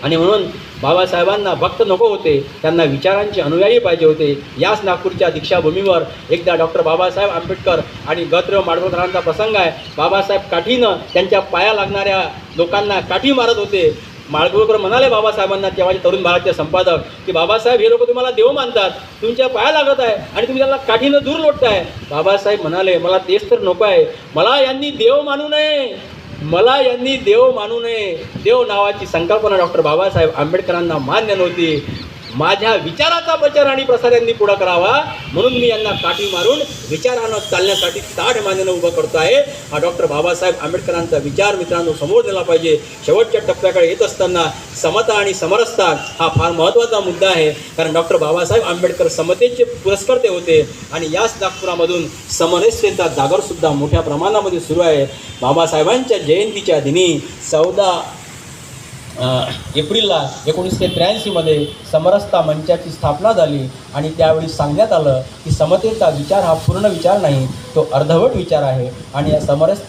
आणि म्हणून बाबासाहेबांना भक्त नको होते, त्यांना विचारांचे अनुयायी पाहिजे होते. याच नागपूरच्या दीक्षाभूमीवर एकदा डॉक्टर बाबासाहेब आंबेडकर आणि गत्रव माडगूळकरांचा प्रसंग आहे. बाबासाहेब काठीनं त्यांच्या पाया लागणाऱ्या लोकांना काठी मारत होते. माडगूळकर म्हणाले बाबासाहेबांना, तेव्हाचे तरुण भारतचे संपादक, की बाबासाहेब हे लोक तुम्हाला देव मानतात, तुमच्या पाया लागत आहे आणि तुम्ही त्यांना काठीनं दूर लोटताय. बाबासाहेब म्हणाले, मला तेच तर नको आहे, मला यांनी देव मानू नये, मला यांनी देव मानू नये. देव नावाची संकल्पना डॉक्टर बाबासाहेब आंबेडकरांना मान्य नव्हती. माझ्या विचाराचा प्रचार आणि प्रसार यांनी पुढं करावा म्हणून मी यांना काठी मारून विचारानं चालण्यासाठी ताठ मानेनं उभं करतो आहे. हा डॉक्टर बाबासाहेब आंबेडकरांचा विचार मित्रांनो समोर दिला पाहिजे. शेवटच्या टप्प्याकडे येत असताना समता आणि समरसता हा फार महत्त्वाचा मुद्दा आहे. कारण डॉक्टर बाबासाहेब आंबेडकर समतेचे पुरस्कर्ते होते आणि याच नागपुरामधून समरसतेचा जागरसुद्धा मोठ्या प्रमाणामध्ये सुरू आहे. बाबासाहेबांच्या जयंतीच्या दिनी 14 एप्रिलला 1983मध्ये समरसता मंचाची स्थापना झाली आणि त्यावेळी सांगण्यात आलं की समतेचा विचार हा पूर्ण विचार नाही, तो अर्धवट विचार आहे. आणि या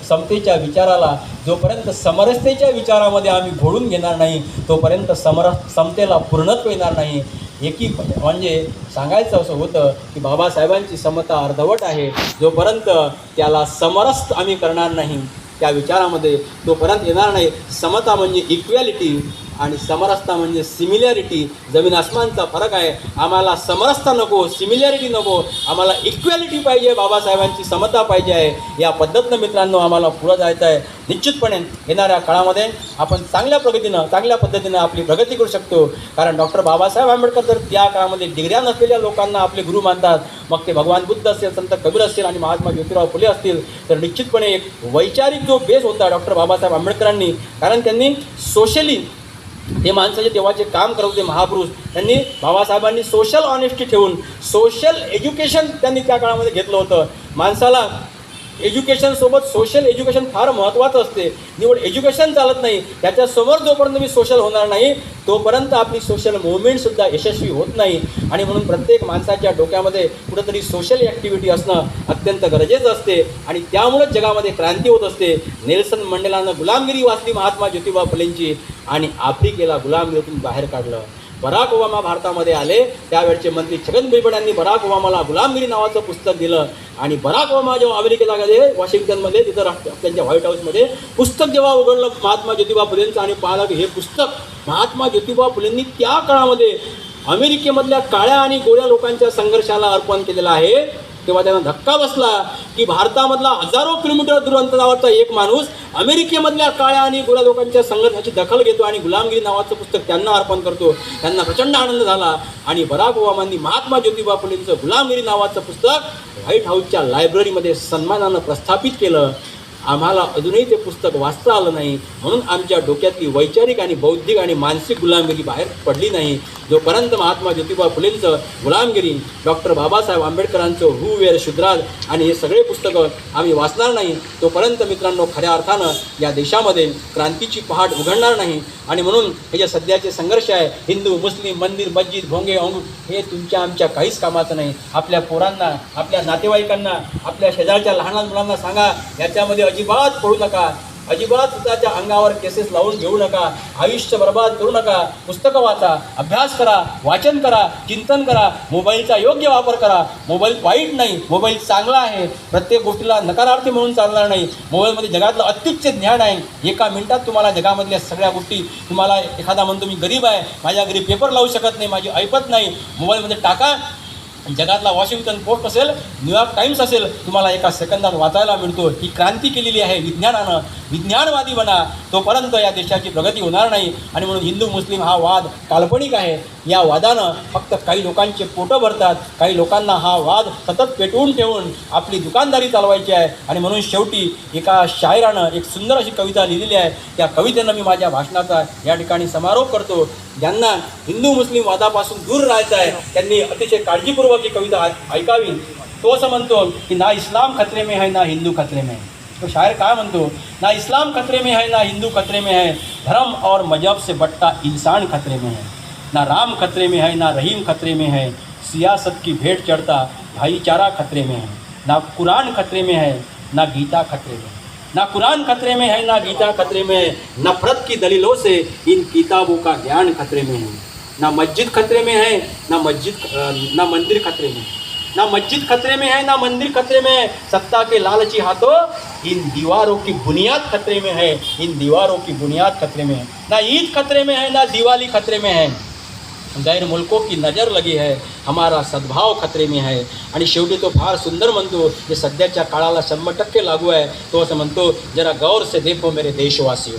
समतेच्या विचाराला जोपर्यंत समरसतेच्या विचारामध्ये आम्ही घोळून घेणार नाही तोपर्यंत समतेला पूर्णत्व येणार नाही. एकी म्हणजे सांगायचं असं होतं की बाबासाहेबांची समता अर्धवट आहे. जोपर्यंत त्याला समरस आम्ही करणार नाही त्या विचारामध्ये, तोपर्यंत येणार नाही. समता म्हणजे इक्वॅलिटी आणि समरसता म्हणजे सिमिलॅरिटी. जमीन आसमानचा फरक आहे. आम्हाला समरसता नको, सिमिलॅरिटी नको, आम्हाला इक्वॅलिटी पाहिजे, बाबासाहेबांची समता पाहिजे आहे. या पद्धतीनं मित्रांनो आम्हाला पुढं जायचं आहे. निश्चितपणे येणाऱ्या काळामध्ये आपण चांगल्या पद्धतीनं आपली प्रगती करू शकतो. कारण डॉक्टर बाबासाहेब आंबेडकर जर त्या काळामध्ये डिग्र्या नसलेल्या लोकांना आपले गुरु मानतात, मग ते भगवान बुद्ध असेल, संत कबीर असतील आणि महात्मा ज्योतिराव फुले असतील, तर निश्चितपणे एक वैचारिक जो बेस होता डॉक्टर बाबासाहेब आंबेडकरांनी, कारण त्यांनी सोशली ते माणसाचे तेव्हाचे काम करत होते महापुरुष, त्यांनी बाबासाहेबांनी सोशल ऑनेस्टी ठेवून सोशल एज्युकेशन त्यांनी त्या काळामध्ये घेतलं होतं. माणसाला एज्युकेशनसोबत सोशल एज्युकेशन फार महत्त्वाचं असते. निवड एज्युकेशन चालत नाही, त्याच्यासमोर जोपर्यंत मी सोशल होणार नाही तोपर्यंत आपली सोशल मुवमेंटसुद्धा यशस्वी होत नाही. आणि म्हणून प्रत्येक माणसाच्या डोक्यामध्ये कुठंतरी सोशल ॲक्टिव्हिटी असणं अत्यंत गरजेचं असते आणि त्यामुळेच जगामध्ये क्रांती होत असते. नेल्सन मंडेलानं गुलामगिरी वाचली महात्मा ज्योतिबा फुलेंची आणि आफ्रिकेला गुलामगिरीतून बाहेर काढलं. बराक ओबामा भारतामध्ये आले, त्यावेळचे मंत्री छगन भुजबळ यांनी बराक ओबामाला गुलामगिरी नावाचं पुस्तक दिलं आणि बराक ओबामा जेव्हा अमेरिकेला गेले वॉशिंग्टनमध्ये, तिथं त्यांच्या व्हाईट हाऊसमध्ये पुस्तक जेव्हा उघडलं महात्मा ज्योतिबा फुलेंचं आणि पाहिलं की हे पुस्तक महात्मा ज्योतिबा फुलेंनी त्या काळामध्ये अमेरिकेमधल्या काळ्या आणि गोऱ्या लोकांच्या संघर्षाला अर्पण केलेलं आहे, तेव्हा त्यांना धक्का बसला की भारतामधला हजारो किलोमीटर दूर अंतरावरचा एक माणूस अमेरिकेमधल्या काळ्या आणि गोऱ्या लोकांच्या संघर्षाची दखल घेतो आणि गुलामगिरी नावाचं पुस्तक त्यांना अर्पण करतो. त्यांना प्रचंड आनंद झाला आणि बराक ओबामांनी महात्मा ज्योतिबा फुलेंचं गुलामगिरी नावाचं पुस्तक व्हाईट हाऊसच्या लायब्ररीमध्ये सन्मानानं प्रस्थापित केलं. आम्हाला अजूनही ते पुस्तक वाचता आलं नाही, म्हणून आमच्या डोक्यातली वैचारिक आणि बौद्धिक आणि मानसिक गुलामगिरी बाहेर पडली नाही. जोपर्यंत महात्मा ज्योतिबा फुलेंचं गुलामगिरी, डॉक्टर बाबासाहेब आंबेडकरांचं हू वेअर शुद्राज आणि हे सगळे पुस्तकं आम्ही वाचणार नाही तोपर्यंत मित्रांनो खऱ्या अर्थानं या देशामध्ये क्रांतीची पहाट उघडणार नाही. आणि म्हणून हे जे सध्याचे संघर्ष आहे, हिंदू मुस्लिम मंदिर मस्जिद भोंगे अंगूर, हे तुमच्या आमच्या काहीच कामाचं नाही. आपल्या पोरांना, आपल्या नातेवाईकांना, आपल्या शेजारच्या लहान मुलांना सांगा याच्यामध्ये अजिबात पडू नका, अजिबात स्वतःच्या अंगावर केसेस लावून घेऊ नका, आयुष्य बर्बाद करू नका. पुस्तकं वाचा, अभ्यास करा, वाचन करा, चिंतन करा, मोबाईलचा योग्य वापर करा. मोबाईल वाईट नाही, मोबाईल चांगला आहे. प्रत्येक गोष्टीला नकारार्थी म्हणून चालणार नाही. मोबाईलमध्ये जगातलं अत्युच्च ज्ञान आहे. एका मिनिटात तुम्हाला जगामधल्या सगळ्या गोष्टी, तुम्हाला एखादा म्हणतो मी गरीब आहे, माझ्या घरी पेपर लावू शकत नाही, माझी ऐपत नाही, मोबाईलमध्ये टाका, जगातला वॉशिंग्टन पोस्ट असेल, न्यूयॉर्क टाइम्स असेल, तुम्हाला एका सेकंदात वाचायला मिळतो. ही क्रांती केलेली आहे विज्ञानानं. विज्ञानवादी बना, तोपर्यंत या देशाची प्रगती होणार नाही. आणि म्हणून हिंदू मुस्लिम हा वाद काल्पनिक आहे. या वादानं फक्त काही लोकांचे पोटं भरतात, काही लोकांना हा वाद सतत पेटवून ठेवून आपली दुकानदारी चालवायची आहे. आणि म्हणून शेवटी एका शायरानं एक सुंदर अशी कविता लिहिलेली आहे. त्या कवितेनं मी माझ्या भाषणाचा या ठिकाणी समारोप करतो. ज्यांना हिंदू मुस्लिम वादापासून दूर राहायचं आहे त्यांनी अतिशय काळजीपूर्वक ही कविता ऐकावी. तो असं म्हणतो की ना इस्लाम खतरे में है ना हिंदू खतरे में है. तो शायर काय म्हणतो, ना इस्लाम खतरे में है ना हिंदू खतरे में है, धर्म और मजहब से बट्टा इंसान खतरे में है, ना राम खतरे में है ना रहीम खतरे में है, सियासत की भेंट चढ़ता भाईचारा खतरे में है, ना कुरान खतरे में है ना गीता खतरे में है, ना कुरान खतरे में है ना गीता खतरे में है, नफरत की दलीलों से इन किताबों का ज्ञान खतरे में है, ना मस्जिद खतरे में है ना मंदिर खतरे में है, ना मस्जिद खतरे में है ना मंदिर खतरे में है, सत्ता के लालची हाथों इन दीवारों की बुनियाद खतरे में है, इन दीवारों की बुनियाद खतरे में है, ना ईद खतरे में है ना दिवाली खतरे में है, गैर मुल्कों की नज़र लगी है, हमारा सद्भाव खतरे में है. आणि शेवटी तो फार सुंदर म्हणतो, जे सध्याच्या काळाला 100% लागू आहे. तो असं म्हणतो, जरा गौर से देखो मेरे देशवासियों,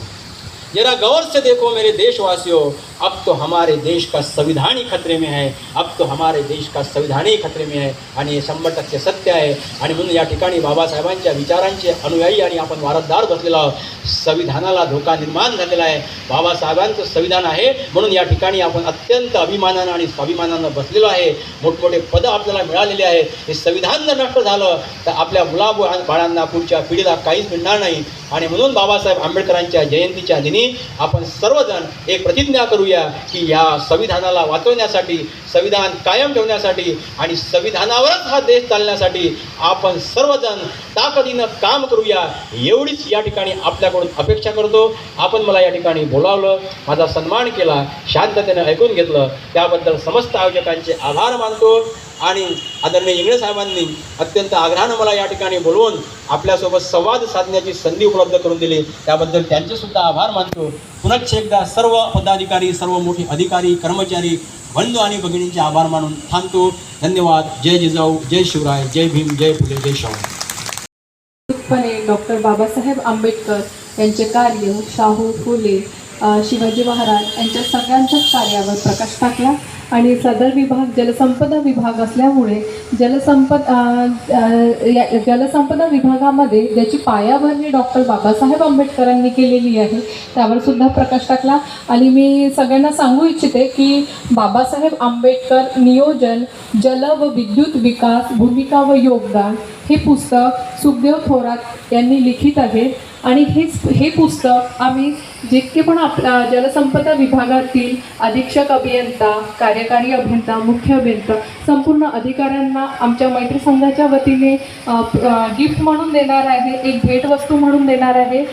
जरा गौर से देखो मेरे देशवासियों, अब तो हमारे देश का संविधान ही खतरे में है, अब तो हमारे देश का संविधान ही खतरे में है. आणि हे 100% सत्य आहे. आणि म्हणून या ठिकाणी बाबासाहेबांच्या विचारांचे अनुयायी आणि आपण वारसदार बसलेलो आहोत. संविधानाला धोका निर्माण झालेला आहे. बाबासाहेबांचं संविधान आहे म्हणून या ठिकाणी आपण अत्यंत अभिमानानं आणि स्वाभिमानानं बसलेलो आहे. मोठमोठे पदं आपल्याला मिळालेले आहे. हे संविधान जर नष्ट झालं तर आपल्या मुलाबाळांना, पुढच्या पिढीला काहीच मिळणार नाही. आणि म्हणून बाबासाहेब आंबेडकरांच्या जयंतीच्या दिनी आपण सर्वजण एक प्रतिज्ञा करूया की या संविधानाला वाचवण्यासाठी, संविधान कायम ठेवण्यासाठी आणि संविधानावरच हा देश चालण्यासाठी आपण सर्वजण ताकदीनं काम करूया, एवढीच या ठिकाणी आपल्याकडून अपेक्षा करतो. आपण मला या ठिकाणी बोलावलं, माझा सन्मान केला, शांततेनं ऐकून घेतलं, त्याबद्दल समस्त आयोजकांचे आभार मानतो. आणि आदरणीय इंगळे साहेबांनी अत्यंत आग्रहानं मला या ठिकाणी बोलवून आपल्यासोबत संवाद साधण्याची संधी उपलब्ध करून दिली, त्याबद्दल त्यांचेसुद्धा आभार मानतो. पुनश्च एकदा सर्व पदाधिकारी, सर्व मोठे अधिकारी, कर्मचारी, बंधू आणि भगिनींचे आभार मानून थांबतो. धन्यवाद. जय जिजाऊ, जय शिवराय, जय भीम, जय फुले, जय शाहू. डॉक्टर बाबासाहेब आंबेडकर यांचे कार्य, शाहू फुले, शिवाजी महाराज यांच्या सगळ्यांच्याच कार्यावर प्रकाश टाकला आणि सदर विभाग जलसंपदा विभाग असल्यामुळे जलसंपदा विभागामध्ये ज्याची पायाभरणी डॉक्टर बाबासाहेब आंबेडकरांनी केलेली आहे त्यावर सुद्धा प्रकाश टाकला. आणि मी सगळ्यांना सांगू इच्छिते की बाबासाहेब आंबेडकर नियोजन, जल व विद्युत विकास, भूमिका व योगदान हे पुस्तक सुखदेव थोरात यांनी लिखित आहे. आणि हे पुस्तक आम्ही जितके पण आपल्या जलसंपदा विभागातील अधीक्षक अभियंता, कार्यकारी अभियंता, मुख्य अभियंता, संपूर्ण अधिकाऱ्यांना आमच्या मैत्री संघाच्या वतीने गिफ्ट म्हणून देणार आहे, एक भेटवस्तू म्हणून देणार आहे.